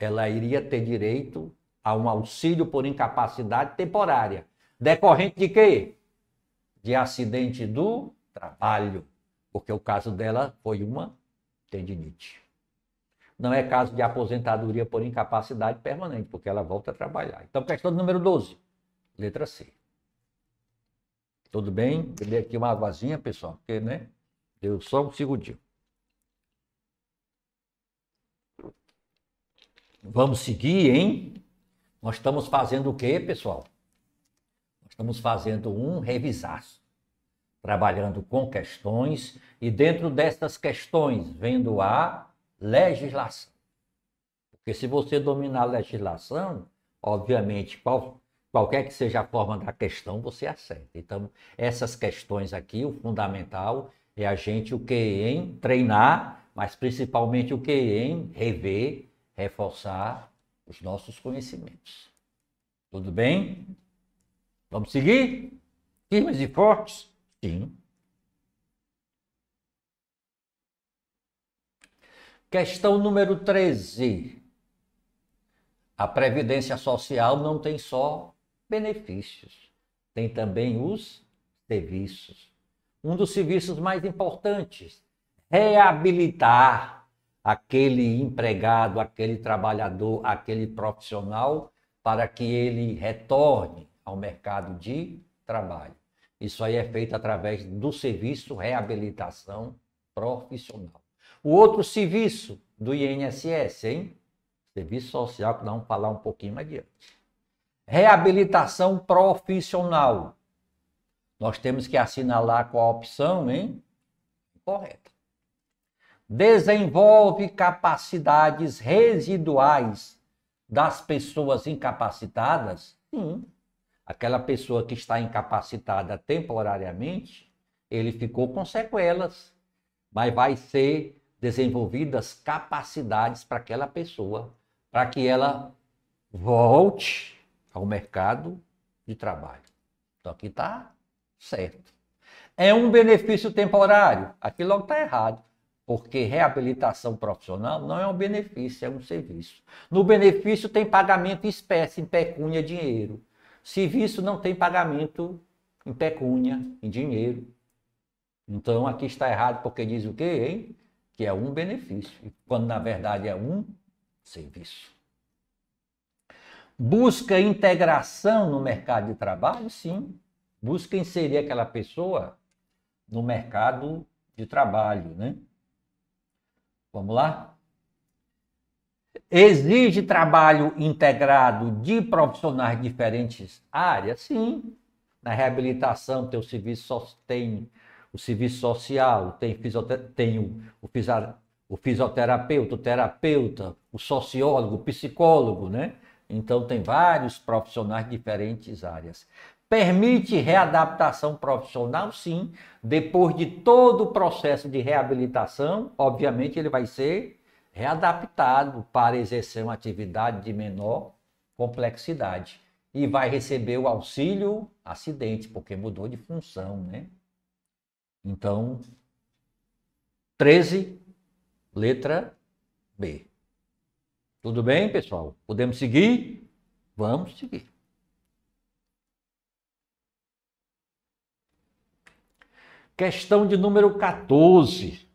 Ela iria ter direito a um auxílio por incapacidade temporária. Decorrente de quê? De acidente do trabalho. Porque o caso dela foi uma tendinite. Não é caso de aposentadoria por incapacidade permanente, porque ela volta a trabalhar. Então, questão número 12. Letra C. Tudo bem? Beber aqui uma águazinha, pessoal, porque, né? Deu só um segundinho. Vamos seguir, hein? Nós estamos fazendo o quê, pessoal? Nós estamos fazendo um revisaço, trabalhando com questões e dentro dessas questões, vendo a legislação. Porque se você dominar a legislação, obviamente, qualquer que seja a forma da questão, você acerta. Então, essas questões aqui, o fundamental é a gente o que em treinar, mas principalmente o que em rever, reforçar os nossos conhecimentos. Tudo bem? Vamos seguir? Firmes e fortes? Sim. Questão número 13. A Previdência Social não tem só benefícios, tem também os serviços. Um dos serviços mais importantes, reabilitar aquele empregado, aquele trabalhador, aquele profissional, para que ele retorne ao mercado de trabalho. Isso aí é feito através do serviço reabilitação profissional. O outro serviço do INSS, hein? Serviço social, que nós vamos falar um pouquinho mais adiante. Reabilitação profissional. Nós temos que assinalar qual a opção, hein? Correta. Desenvolve capacidades residuais das pessoas incapacitadas? Sim. Aquela pessoa que está incapacitada temporariamente, ele ficou com sequelas, mas vai ser desenvolvidas capacidades para aquela pessoa, para que ela volte ao mercado de trabalho. Então aqui está certo. É um benefício temporário? Aqui logo está errado. Porque reabilitação profissional não é um benefício, é um serviço. No benefício tem pagamento em espécie, em pecúnia, dinheiro. Serviço não tem pagamento em pecúnia, em dinheiro. Então aqui está errado porque diz o quê, hein? Que é um benefício, quando na verdade é um serviço. Busca integração no mercado de trabalho? Sim. Busca inserir aquela pessoa no mercado de trabalho, né? Vamos lá? Exige trabalho integrado de profissionais de diferentes áreas? Sim. Na reabilitação tem o serviço social, tem o fisioterapeuta, o terapeuta, o sociólogo, o psicólogo, né? Então tem vários profissionais de diferentes áreas. Permite readaptação profissional? Sim. Depois de todo o processo de reabilitação, obviamente ele vai ser readaptado para exercer uma atividade de menor complexidade e vai receber o auxílio acidente, porque mudou de função, né? Então, 13, letra B. Tudo bem, pessoal? Podemos seguir? Vamos seguir. Questão de número 14.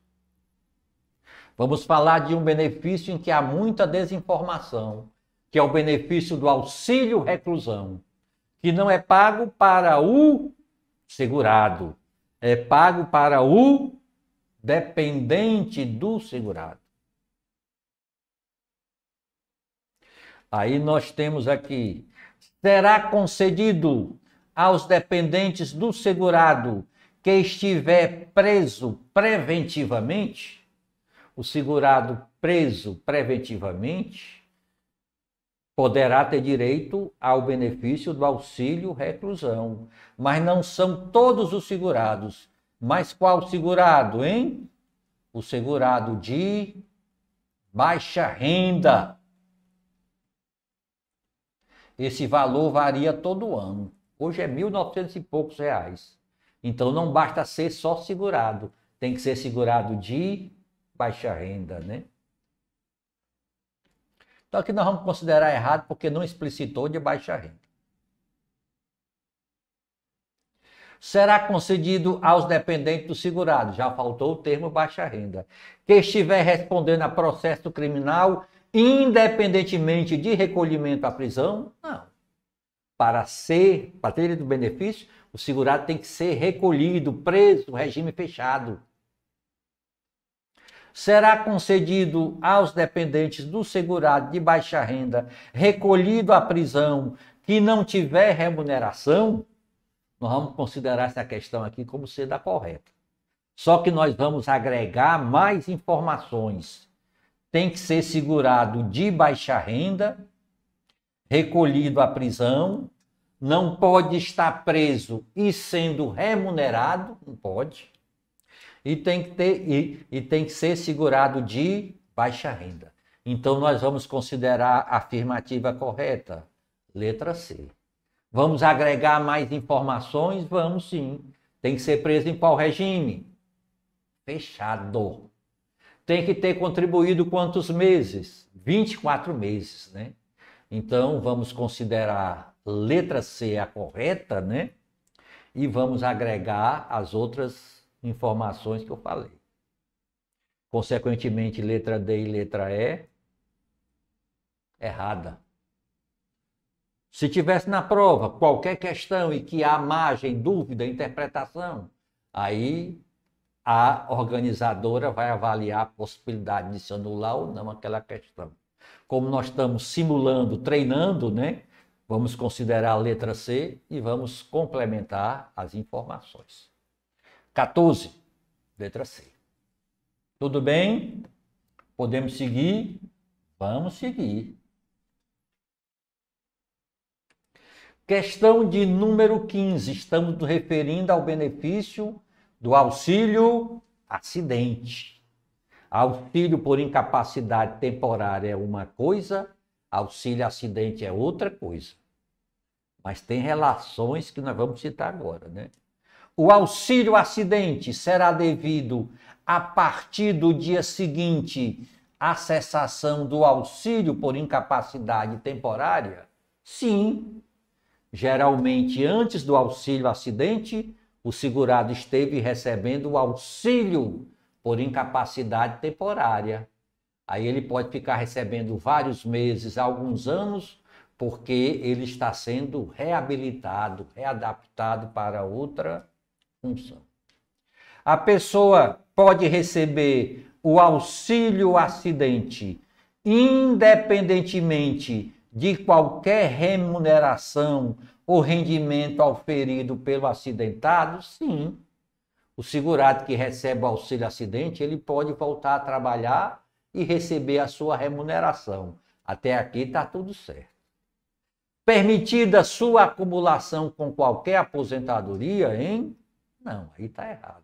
Vamos falar de um benefício em que há muita desinformação, que é o benefício do auxílio reclusão, que não é pago para o segurado, é pago para o dependente do segurado. Aí nós temos aqui, será concedido aos dependentes do segurado que estiver preso preventivamente? O segurado preso preventivamente poderá ter direito ao benefício do auxílio reclusão, mas não são todos os segurados. Mas qual segurado, hein? O segurado de baixa renda. Esse valor varia todo ano. Hoje é 1.900 e poucos reais. Então não basta ser só segurado, tem que ser segurado de baixa renda, né? Então aqui nós vamos considerar errado porque não explicitou de baixa renda. Será concedido aos dependentes do segurado, já faltou o termo baixa renda, que estiver respondendo a processo criminal independentemente de recolhimento à prisão? Não. Para ter do benefício, o segurado tem que ser recolhido, preso, regime fechado. Será concedido aos dependentes do segurado de baixa renda, recolhido à prisão, que não tiver remuneração? Nós vamos considerar essa questão aqui como sendo a correta. Só que nós vamos agregar mais informações. Tem que ser segurado de baixa renda, recolhido à prisão, não pode estar preso e sendo remunerado, não pode. E tem que ser segurado de baixa renda. Então nós vamos considerar a afirmativa correta, letra C. Vamos agregar mais informações? Vamos sim. Tem que ser preso em qual regime? Fechado. Tem que ter contribuído quantos meses? 24 meses, né? Então vamos considerar letra C a correta, né? E vamos agregar as outras informações que eu falei. Consequentemente, letra D e letra E, errada. Se tivesse na prova qualquer questão e que há margem, dúvida, interpretação, aí a organizadora vai avaliar a possibilidade de se anular ou não aquela questão. Como nós estamos simulando, treinando, né? Vamos considerar a letra C e vamos complementar as informações. 14, letra C. Tudo bem? Podemos seguir? Vamos seguir. Questão de número 15. Estamos nos referindo ao benefício do auxílio acidente. Auxílio por incapacidade temporária é uma coisa, auxílio acidente é outra coisa. Mas tem relações que nós vamos citar agora, né? O auxílio acidente será devido a partir do dia seguinte à cessação do auxílio por incapacidade temporária? Sim. Geralmente, antes do auxílio acidente, o segurado esteve recebendo o auxílio por incapacidade temporária. Aí ele pode ficar recebendo vários meses, alguns anos, porque ele está sendo reabilitado, readaptado para outra função. A pessoa pode receber o auxílio acidente independentemente de qualquer remuneração ou rendimento auferido pelo acidentado? Sim. O segurado que recebe o auxílio acidente, ele pode voltar a trabalhar e receber a sua remuneração. Até aqui está tudo certo. Permitida sua acumulação com qualquer aposentadoria, hein? Não, aí está errado.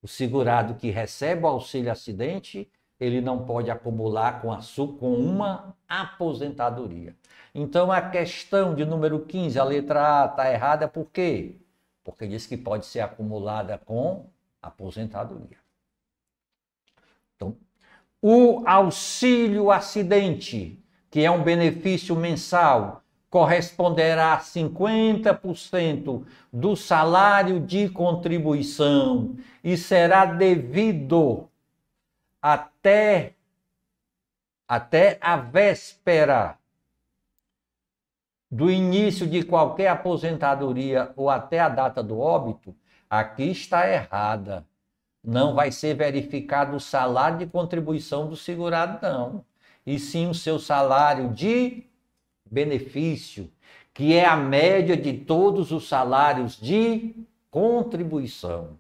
O segurado que recebe o auxílio acidente, ele não pode acumular com uma aposentadoria. Então, a questão de número 15, a letra A, está errada por quê? Porque diz que pode ser acumulada com aposentadoria. Então, o auxílio acidente, que é um benefício mensal, corresponderá a 50% do salário de contribuição e será devido até a véspera do início de qualquer aposentadoria ou até a data do óbito. Aqui está errada. Não vai ser verificado o salário de contribuição do segurado, não. E sim o seu salário de benefício, que é a média de todos os salários de contribuição.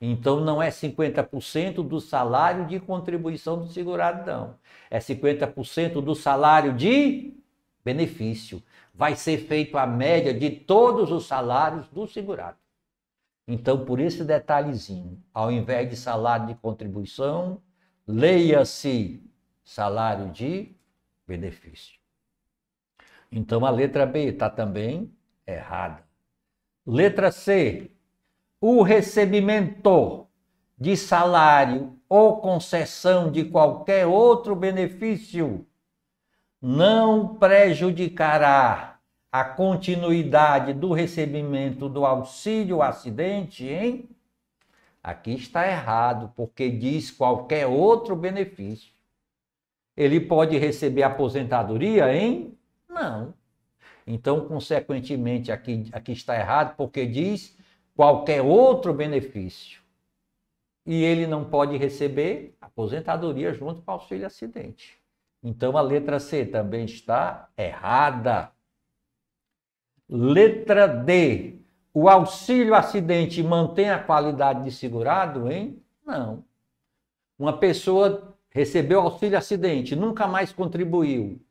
Então, não é 50% do salário de contribuição do segurado, não. É 50% do salário de benefício. Vai ser feito a média de todos os salários do segurado. Então, por esse detalhezinho, ao invés de salário de contribuição, leia-se salário de benefício. Então, a letra B está também errada. Letra C. O recebimento de salário ou concessão de qualquer outro benefício não prejudicará a continuidade do recebimento do auxílio acidente, hein? Aqui está errado, porque diz qualquer outro benefício. Ele pode receber aposentadoria, hein? Não. Então, consequentemente, aqui está errado, porque diz qualquer outro benefício. E ele não pode receber aposentadoria junto com o auxílio acidente. Então, a letra C também está errada. Letra D. O auxílio acidente mantém a qualidade de segurado, hein? Não. Uma pessoa recebeu auxílio acidente, nunca mais contribuiu.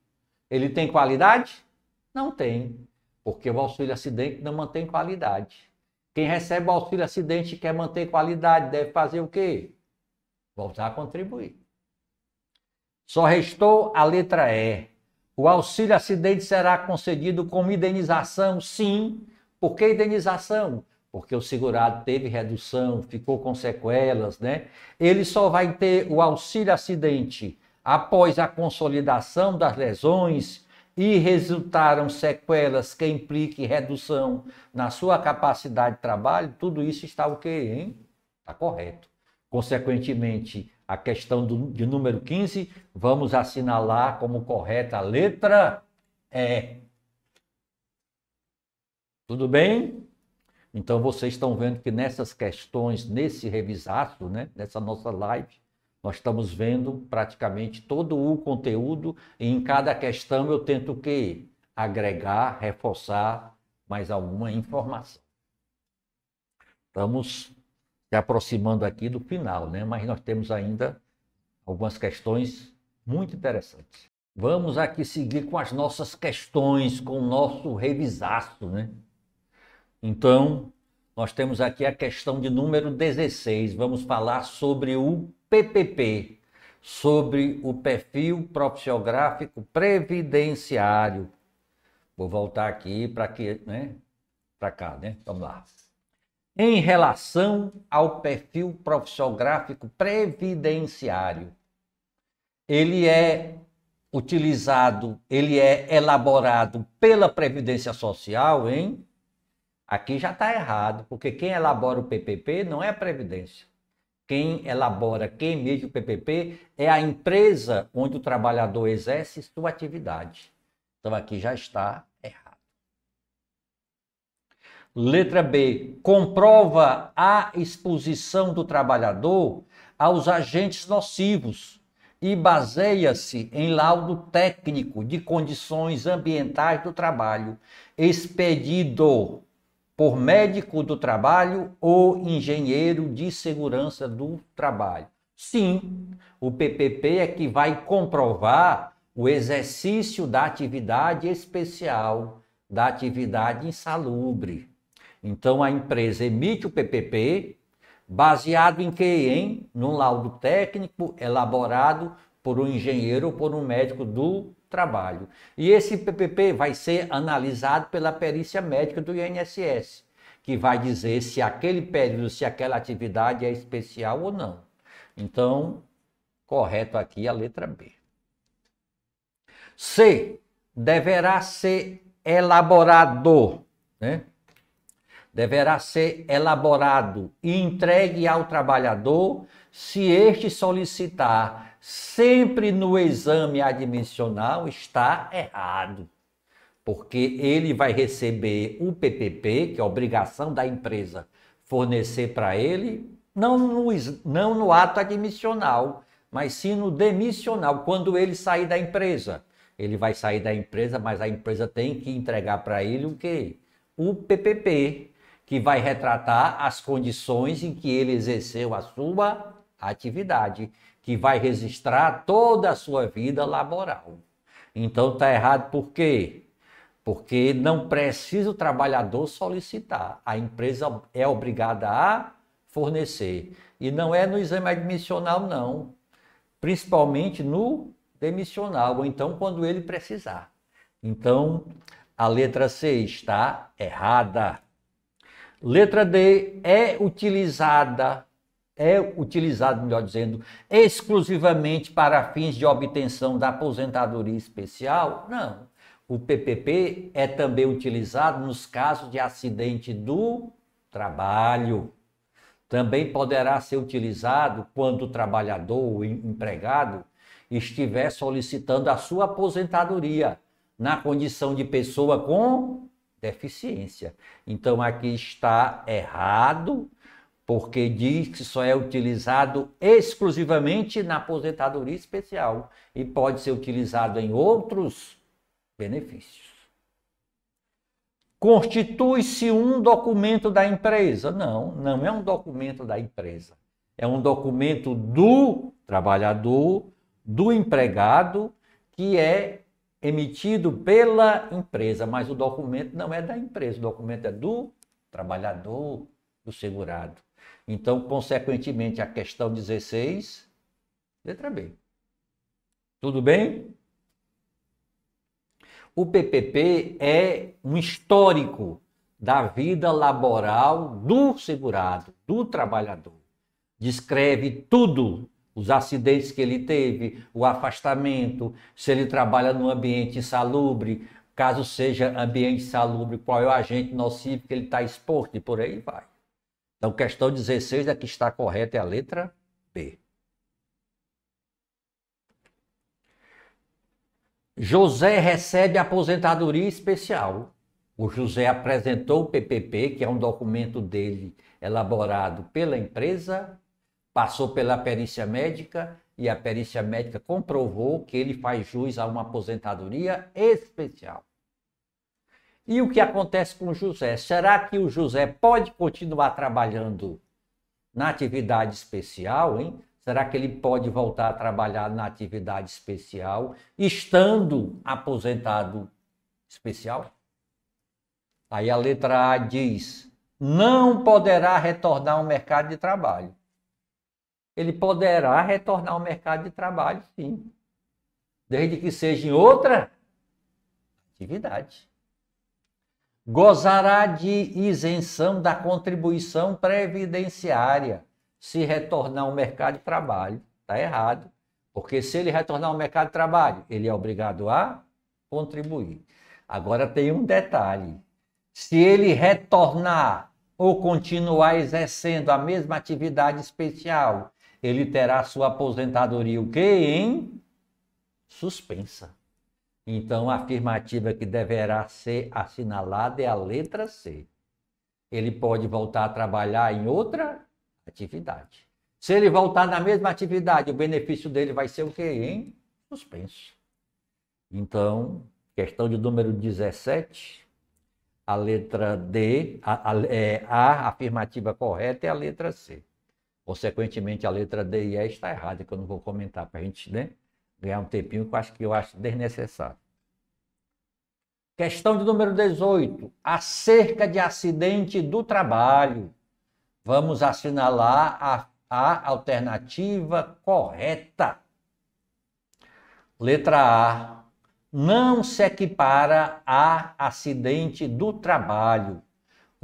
Ele tem qualidade? Não tem, porque o auxílio acidente não mantém qualidade. Quem recebe o auxílio acidente e quer manter qualidade deve fazer o quê? Voltar a contribuir. Só restou a letra E. O auxílio acidente será concedido como indenização? Sim. Por que indenização? Porque o segurado teve redução, ficou com sequelas, né? Ele só vai ter o auxílio acidente após a consolidação das lesões e resultaram sequelas que impliquem redução na sua capacidade de trabalho. Tudo isso está o quê, hein? Está correto. Consequentemente, a questão de número 15, vamos assinalar como correta a letra E. Tudo bem? Então, vocês estão vendo que nessas questões, nesse revisaço, né, nessa nossa live, nós estamos vendo praticamente todo o conteúdo e em cada questão eu tento o quê? Agregar, reforçar mais alguma informação. Estamos se aproximando aqui do final, né? Mas nós temos ainda algumas questões muito interessantes. Vamos aqui seguir com as nossas questões, com o nosso revisaço, né? Então, nós temos aqui a questão de número 16. Vamos falar sobre o PPP, sobre o perfil profissiográfico previdenciário. Vou voltar aqui para aqui, né? Para cá, né? Vamos lá. Em relação ao perfil profissiográfico previdenciário, ele é utilizado, ele é elaborado pela Previdência Social, hein? Aqui já está errado, porque quem elabora o PPP não é a Previdência. Quem elabora, quem emite o PPP é a empresa onde o trabalhador exerce sua atividade. Então aqui já está errado. Letra B. Comprova a exposição do trabalhador aos agentes nocivos e baseia-se em laudo técnico de condições ambientais do trabalho, expedido por médico do trabalho ou engenheiro de segurança do trabalho. Sim, o PPP é que vai comprovar o exercício da atividade especial, da atividade insalubre. Então, a empresa emite o PPP baseado em quê, hein? Num laudo técnico elaborado por um engenheiro ou por um médico do trabalho. E esse PPP vai ser analisado pela perícia médica do INSS, que vai dizer se aquele período, se aquela atividade é especial ou não. Então, correto aqui a letra B. C. Deverá ser elaborado, né? Deverá ser elaborado e entregue ao trabalhador se este solicitar sempre no exame admissional, está errado. Porque ele vai receber o PPP, que é a obrigação da empresa fornecer para ele, não no ato admissional, mas sim no demissional, quando ele sair da empresa. Ele vai sair da empresa, mas a empresa tem que entregar para ele o quê? O PPP, que vai retratar as condições em que ele exerceu a sua atividade, que vai registrar toda a sua vida laboral. Então está errado por quê? Porque não precisa o trabalhador solicitar, a empresa é obrigada a fornecer. E não é no exame admissional, não. Principalmente no demissional, ou então quando ele precisar. Então, a letra C está errada. Letra D, é utilizado, melhor dizendo, exclusivamente para fins de obtenção da aposentadoria especial? Não. O PPP é também utilizado nos casos de acidente do trabalho. Também poderá ser utilizado quando o trabalhador ou empregado estiver solicitando a sua aposentadoria na condição de pessoa com deficiência. Então aqui está errado, porque diz que só é utilizado exclusivamente na aposentadoria especial e pode ser utilizado em outros benefícios. Constitui-se um documento da empresa? Não, não é um documento da empresa. É um documento do trabalhador, do empregado, que é emitido pela empresa, mas o documento não é da empresa, o documento é do trabalhador, do segurado. Então, consequentemente, a questão 16, letra B. Tudo bem? O PPP é um histórico da vida laboral do segurado, do trabalhador. Descreve tudo, os acidentes que ele teve, o afastamento, se ele trabalha num ambiente insalubre, caso seja ambiente insalubre, qual é o agente nocivo que ele está exposto e por aí vai. Então, questão 16, a que está correta é a letra B. José recebe aposentadoria especial. O José apresentou o PPP, que é um documento dele elaborado pela empresa, passou pela perícia médica e a perícia médica comprovou que ele faz jus a uma aposentadoria especial. E o que acontece com o José? Será que o José pode continuar trabalhando na atividade especial, hein? Será que ele pode voltar a trabalhar na atividade especial, estando aposentado especial? Aí a letra A diz, não poderá retornar ao mercado de trabalho. Ele poderá retornar ao mercado de trabalho, sim, desde que seja em outra atividade. Gozará de isenção da contribuição previdenciária se retornar ao mercado de trabalho. Está errado, porque se ele retornar ao mercado de trabalho, ele é obrigado a contribuir. Agora tem um detalhe, se ele retornar ou continuar exercendo a mesma atividade especial, ele terá sua aposentadoria o quê? Em suspensa. Então, a afirmativa que deverá ser assinalada é a letra C. Ele pode voltar a trabalhar em outra atividade. Se ele voltar na mesma atividade, o benefício dele vai ser o quê? Em suspenso. Então, questão de número 17, a letra D, a afirmativa correta é a letra C. Consequentemente, a letra D e E está errada, que eu não vou comentar para a gente, né, ganhar um tempinho que eu acho desnecessário. Questão de número 18, acerca de acidente do trabalho. Vamos assinalar a alternativa correta. Letra A, não se equipara a acidente do trabalho.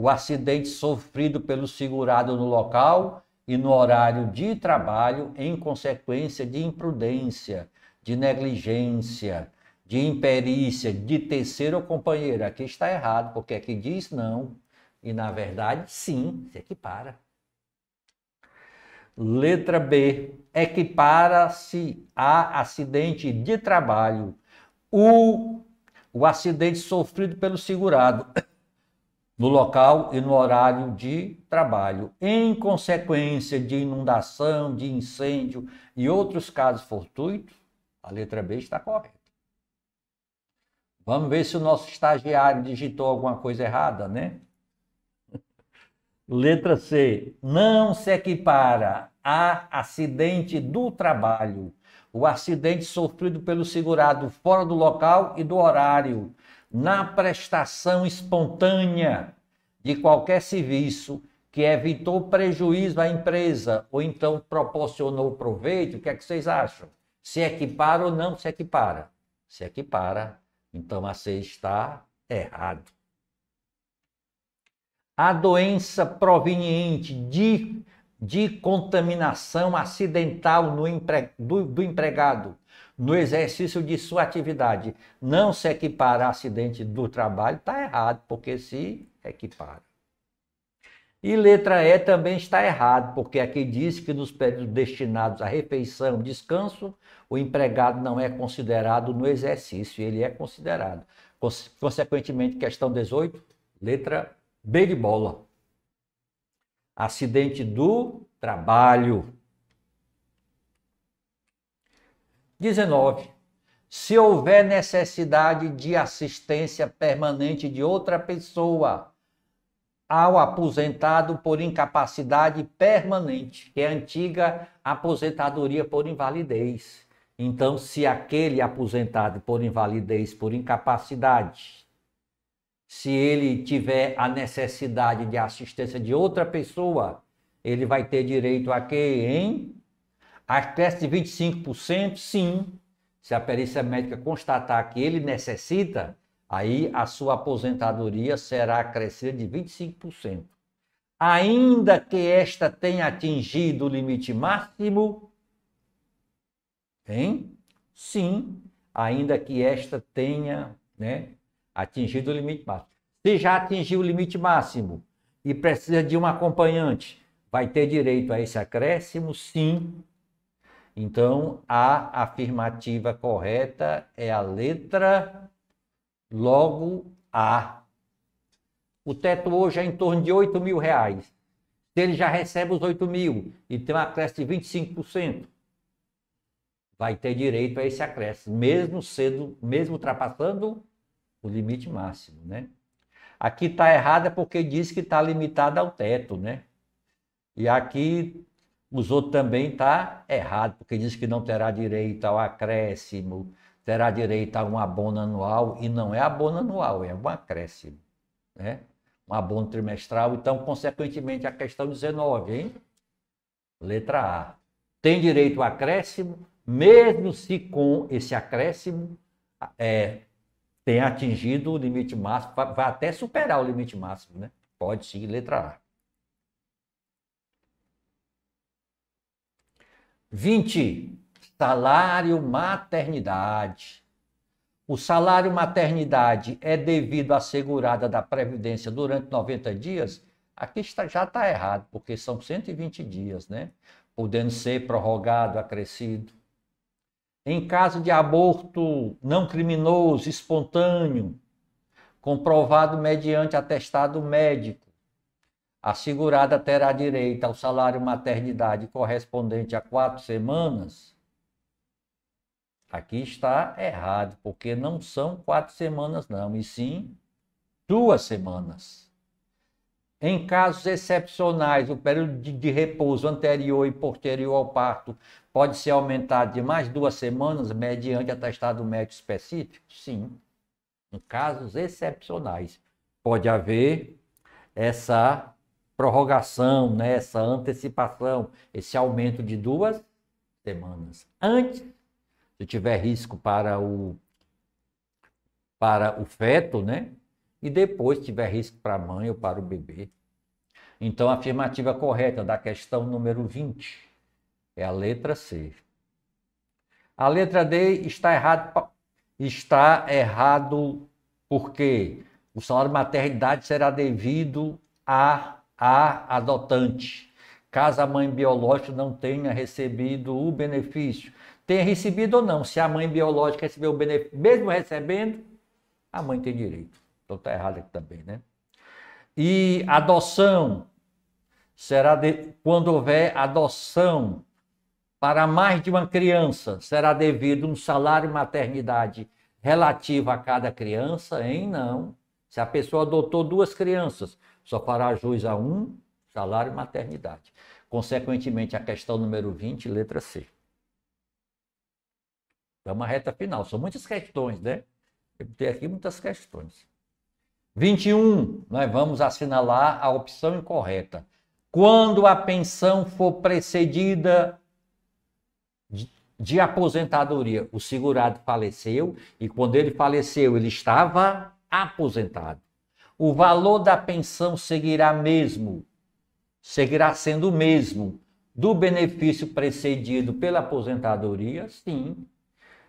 o acidente sofrido pelo segurado no local e no horário de trabalho em consequência de imprudência, de negligência, de imperícia, de terceiro ou companheiro. Aqui está errado, porque aqui diz não. E, na verdade, sim, se equipara. Letra B. Equipara-se a acidente de trabalho o acidente sofrido pelo segurado no local e no horário de trabalho, em consequência de inundação, de incêndio e outros casos fortuitos. A letra B está correta. Vamos ver se o nosso estagiário digitou alguma coisa errada, né? Letra C. Não se equipara a acidente do trabalho o acidente sofrido pelo segurado fora do local e do horário, na prestação espontânea de qualquer serviço que evitou prejuízo à empresa ou então proporcionou proveito. O que é que vocês acham? Se equipara ou não se equipara? Se equipara. Então a C está errado. A doença proveniente de contaminação acidental do empregado no exercício de sua atividade não se equipara a acidente do trabalho, está errado, porque se equipara. E letra E também está errado, porque aqui diz que nos períodos destinados à refeição, descanso, o empregado não é considerado no exercício, ele é considerado. Consequentemente, questão 18, letra B de bola. Acidente do trabalho. 19. Se houver necessidade de assistência permanente de outra pessoa ao aposentado por incapacidade permanente, que é a antiga aposentadoria por invalidez. Então, se aquele aposentado por invalidez, por incapacidade, se ele tiver a necessidade de assistência de outra pessoa, ele vai ter direito a quê, hein? Acréscimo de 25%, sim. Se a perícia médica constatar que ele necessita, aí a sua aposentadoria será acrescida de 25%. Ainda que esta tenha atingido o limite máximo, hein? Sim, ainda que esta tenha, né, atingido o limite máximo. Se já atingiu o limite máximo e precisa de um acompanhante, vai ter direito a esse acréscimo? Sim. Então, a afirmativa correta é a letra logo A. O teto hoje é em torno de R$8.000. Se ele já recebe os 8.000 e tem um acréscimo de 25%, vai ter direito a esse acréscimo, mesmo ultrapassando o limite máximo, né? Aqui está errada porque diz que está limitada ao teto, né? E aqui os outros também está errado, porque diz que não terá direito ao acréscimo, terá direito a um abono anual, e não é abono anual, é um acréscimo, né? Um abono trimestral. Então, consequentemente, a questão 19, hein? Letra A. Tem direito ao acréscimo, mesmo se com esse acréscimo tenha atingido o limite máximo, vai até superar o limite máximo, né? Pode sim, letra A. 20. Salário maternidade. O salário maternidade é devido à segurada da Previdência durante 90 dias? Aqui já está errado, porque são 120 dias, né? Podendo ser prorrogado, acrescido. Em caso de aborto não criminoso, espontâneo, comprovado mediante atestado médico, a segurada terá direito ao salário maternidade correspondente a 4 semanas. Aqui está errado, porque não são 4 semanas não, e sim 2 semanas. Em casos excepcionais, o período de repouso anterior e posterior ao parto pode ser aumentado de mais 2 semanas mediante atestado médico específico? Sim. Em casos excepcionais, pode haver essa prorrogação, né, essa antecipação, esse aumento de 2 semanas. Antes, se tiver risco para o feto, né, e depois tiver risco para a mãe ou para o bebê. Então, a afirmativa correta da questão número 20 é a letra C. A letra D está errado porque o salário de maternidade será devido à adotante, caso a mãe biológica não tenha recebido o benefício. Tenha recebido ou não, se a mãe biológica recebeu o benefício, mesmo recebendo, a mãe tem direito. Então está errado aqui também, né? E adoção quando houver adoção para mais de uma criança, será devido um salário de maternidade relativo a cada criança, hein? Não. Se a pessoa adotou 2 crianças, só fará jus a um salário de maternidade. Consequentemente, a questão número 20, letra C. É uma reta final. São muitas questões, né? Eu tenho aqui muitas questões. 21, nós vamos assinalar a opção incorreta. Quando a pensão for precedida de aposentadoria, o segurado faleceu e quando ele faleceu, ele estava aposentado. O valor da pensão seguirá sendo o mesmo do benefício precedido pela aposentadoria? Sim.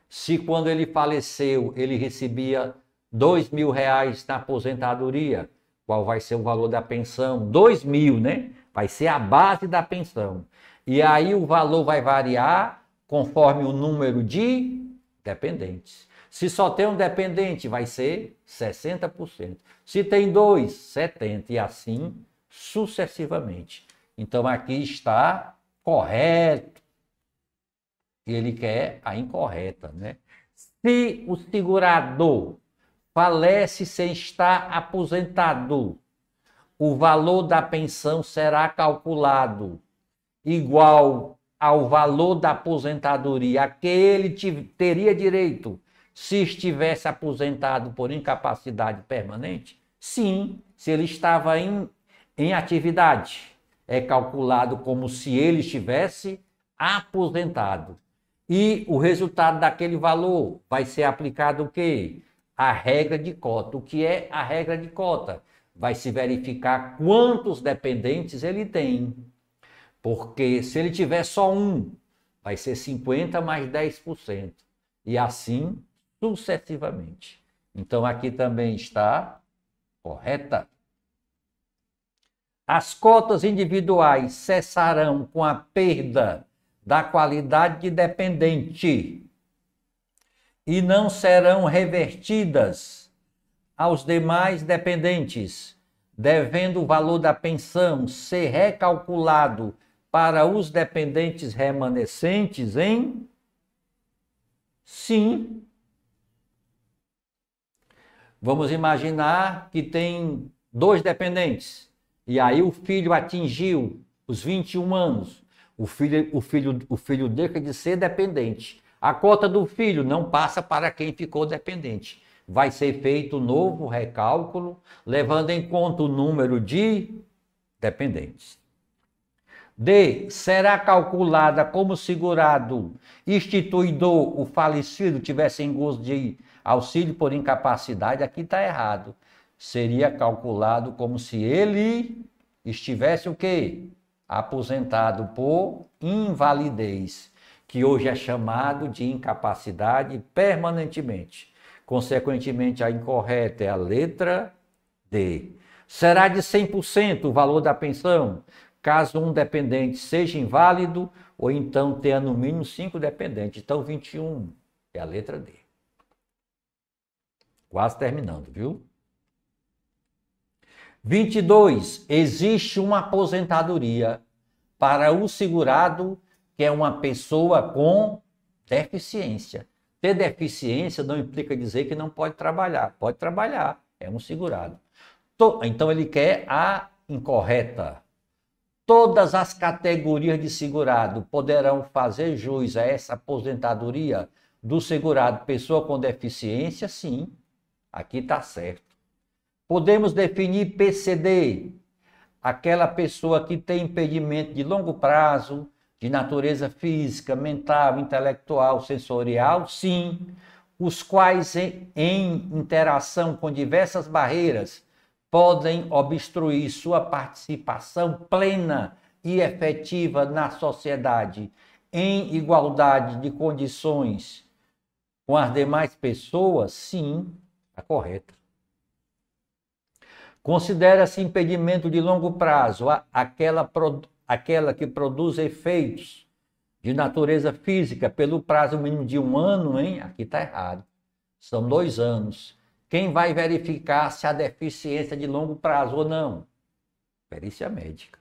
Se quando ele faleceu, ele recebia R$2.000 na aposentadoria, qual vai ser o valor da pensão? 2.000, né? Vai ser a base da pensão. E aí o valor vai variar conforme o número de dependentes. Se só tem um dependente, vai ser 60%. Se tem 2, 70%. E assim sucessivamente. Então aqui está correto. E ele quer a incorreta, né? Se o segurador falece sem estar aposentado, o valor da pensão será calculado igual ao valor da aposentadoria a que ele teria direito se estivesse aposentado por incapacidade permanente? Sim, se ele estava em atividade. É calculado como se ele estivesse aposentado. E o resultado daquele valor vai ser aplicado o quê? A regra de cota. O que é a regra de cota? Vai se verificar quantos dependentes ele tem. Porque se ele tiver só um, vai ser 50% mais 10%. E assim sucessivamente. Então aqui também está correta. As cotas individuais cessarão com a perda da qualidade de dependente e não serão revertidas aos demais dependentes, devendo o valor da pensão ser recalculado para os dependentes remanescentes em? Sim. Vamos imaginar que tem 2 dependentes e aí o filho atingiu os 21 anos. O filho deixa de ser dependente. A cota do filho não passa para quem ficou dependente. Vai ser feito um novo recálculo, levando em conta o número de dependentes. D. Será calculada como segurado instituidor o falecido tivesse em gozo de auxílio por incapacidade. Aqui está errado. Seria calculado como se ele estivesse o quê? Aposentado por invalidez, que hoje é chamado de incapacidade permanentemente. Consequentemente, a incorreta é a letra D. Será de 100% o valor da pensão, caso um dependente seja inválido ou então tenha no mínimo 5 dependentes. Então, 21 é a letra D. Quase terminando, viu? 22. Existe uma aposentadoria para o segurado, que é uma pessoa com deficiência. Ter deficiência não implica dizer que não pode trabalhar. Pode trabalhar, é um segurado. Então ele quer a incorreta. Todas as categorias de segurado poderão fazer jus a essa aposentadoria do segurado pessoa com deficiência? Sim, aqui está certo. Podemos definir PCD, aquela pessoa que tem impedimento de longo prazo, de natureza física, mental, intelectual, sensorial? Sim. os quais, em interação com diversas barreiras, podem obstruir sua participação plena e efetiva na sociedade, em igualdade de condições com as demais pessoas, sim, está correta. Considera-se impedimento de longo prazo aquela que produz efeitos de natureza física pelo prazo mínimo de 1 ano, hein? Aqui está errado. São 2 anos. Quem vai verificar se há deficiência de longo prazo ou não? Perícia médica.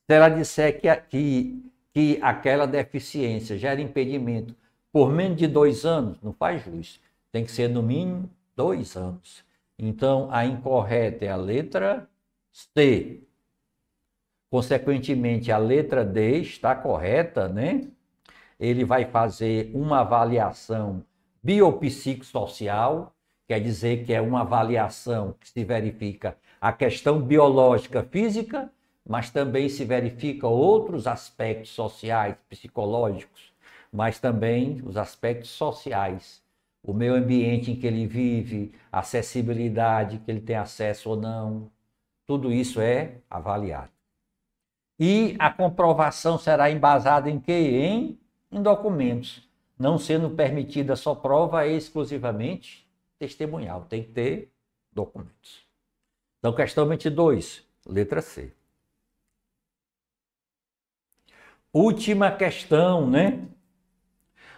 Se ela disser que aquela deficiência gera impedimento por menos de 2 anos, não faz jus. Tem que ser no mínimo 2 anos. Então, a incorreta é a letra C. Consequentemente, a letra D está correta, né? Ele vai fazer uma avaliação biopsicossocial, quer dizer que é uma avaliação que se verifica a questão biológica física, mas também se verifica outros aspectos sociais, psicológicos, mas também os aspectos sociais. O meio ambiente em que ele vive, a acessibilidade, que ele tem acesso ou não, tudo isso é avaliado. E a comprovação será embasada em quê? Em documentos, não sendo permitida só prova exclusivamente testemunhal, tem que ter documentos. Então, questão 22, letra C. Última questão, né?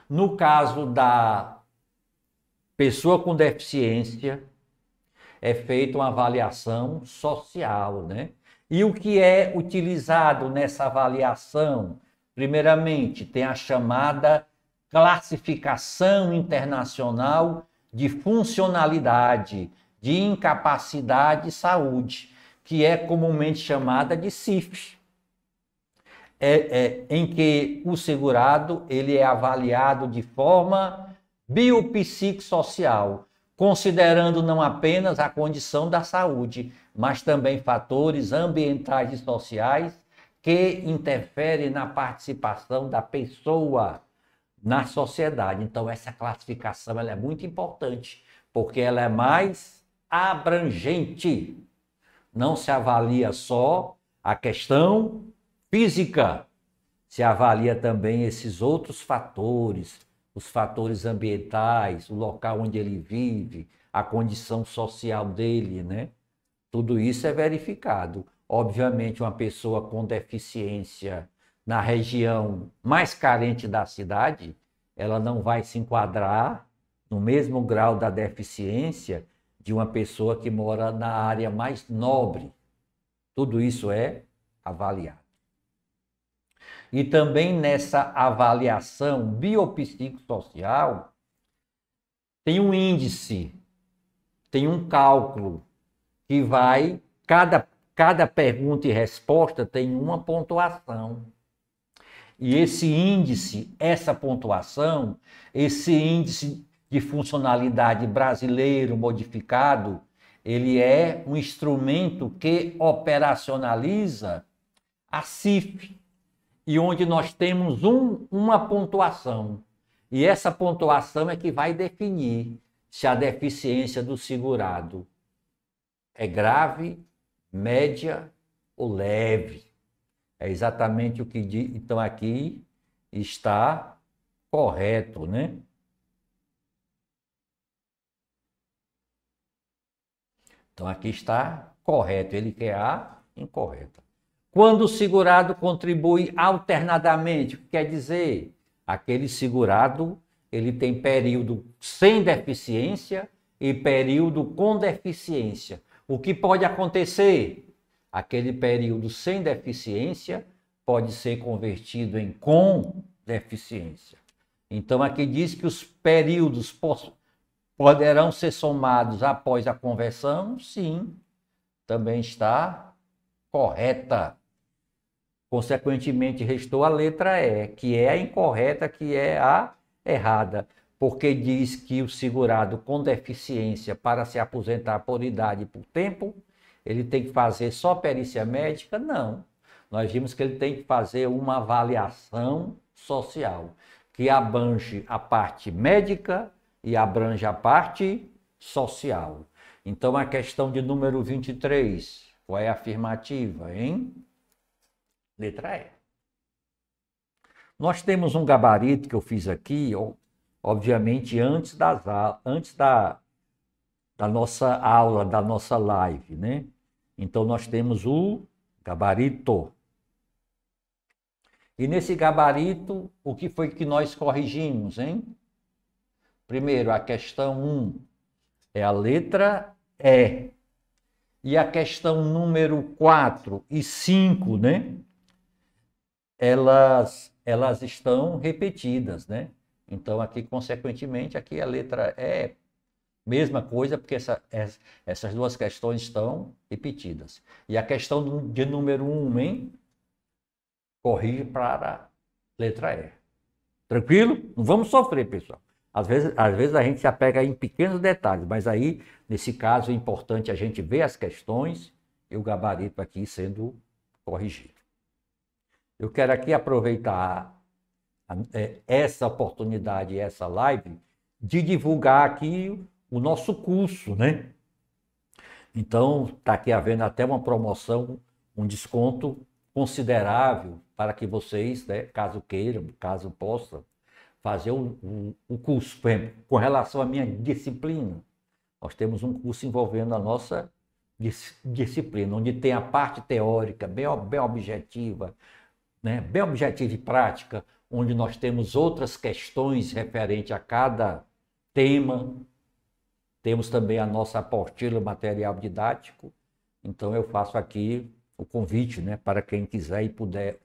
No caso da pessoa com deficiência, é feita uma avaliação social, né? E o que é utilizado nessa avaliação? Primeiramente, tem a chamada Classificação Internacional de Funcionalidade, de Incapacidade e Saúde, que é comumente chamada de CIF. Em que o segurado ele é avaliado de forma biopsicossocial, considerando não apenas a condição da saúde, mas também fatores ambientais e sociais que interferem na participação da pessoa na sociedade. Então, essa classificação ela é muito importante, porque ela é mais abrangente. Não se avalia só a questão física, se avalia também esses outros fatores, os fatores ambientais, o local onde ele vive, a condição social dele, né? Tudo isso é verificado. Obviamente, uma pessoa com deficiência na região mais carente da cidade, ela não vai se enquadrar no mesmo grau da deficiência de uma pessoa que mora na área mais nobre. Tudo isso é avaliado. E também nessa avaliação biopsicossocial, tem um índice, tem um cálculo que vai, cada pergunta e resposta tem uma pontuação. E esse índice, essa pontuação, esse índice de funcionalidade brasileiro modificado, ele é um instrumento que operacionaliza a CIF, e onde nós temos uma pontuação. E essa pontuação é que vai definir se a deficiência do segurado é grave, média ou leve. É exatamente o que diz. Então, aqui está correto, né? Então, aqui está correto. Ele quer a incorreta. Quando o segurado contribui alternadamente, o que quer dizer? Aquele segurado, ele tem período sem deficiência e período com deficiência. O que pode acontecer? Aquele período sem deficiência pode ser convertido em com deficiência. Então, aqui diz que os períodos poderão ser somados após a conversão? Sim, também está correta. Consequentemente, restou a letra E, que é a incorreta, que é a errada, porque diz que o segurado com deficiência, para se aposentar por idade e por tempo, ele tem que fazer só perícia médica? Não. Nós vimos que ele tem que fazer uma avaliação social, que abrange a parte médica e abrange a parte social. Então, a questão de número 23, qual é a afirmativa, hein? Letra E. Nós temos um gabarito que eu fiz aqui, obviamente, antes da nossa aula, da nossa live, né? Então, nós temos o gabarito. E nesse gabarito, o que foi que nós corrigimos, hein? Primeiro, a questão 1 é a letra E. E a questão número 4 e 5, né? Elas estão repetidas, né? Então, aqui, consequentemente, aqui a letra E, mesma coisa, porque essas duas questões estão repetidas. E a questão de número 1, hein? Corrige para a letra E. Tranquilo? Não vamos sofrer, pessoal. Às vezes a gente se apega em pequenos detalhes, mas aí, nesse caso, é importante a gente ver as questões e o gabarito aqui sendo corrigido. Eu quero aqui aproveitar essa oportunidade, essa live, de divulgar aqui o nosso curso, né? Então, está aqui havendo até uma promoção, um desconto considerável para que vocês, né, caso queiram, caso possam, fazer o curso. Por exemplo, com relação à minha disciplina, nós temos um curso envolvendo a nossa disciplina, onde tem a parte teórica bem objetiva, né, bem objetiva e prática, onde nós temos outras questões referentes a cada tema. Temos também a nossa apostila, material didático. Então, eu faço aqui o convite, né, para quem quiser e puder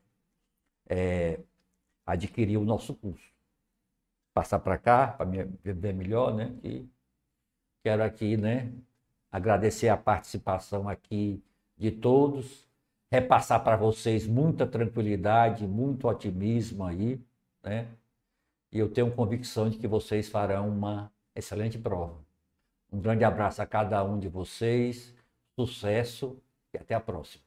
adquirir o nosso curso. Passar para cá, para me ver melhor, né? E quero aqui, né, agradecer a participação aqui de todos, repassar para vocês muita tranquilidade, muito otimismo aí, né? E eu tenho convicção de que vocês farão uma excelente prova. Um grande abraço a cada um de vocês, sucesso e até a próxima.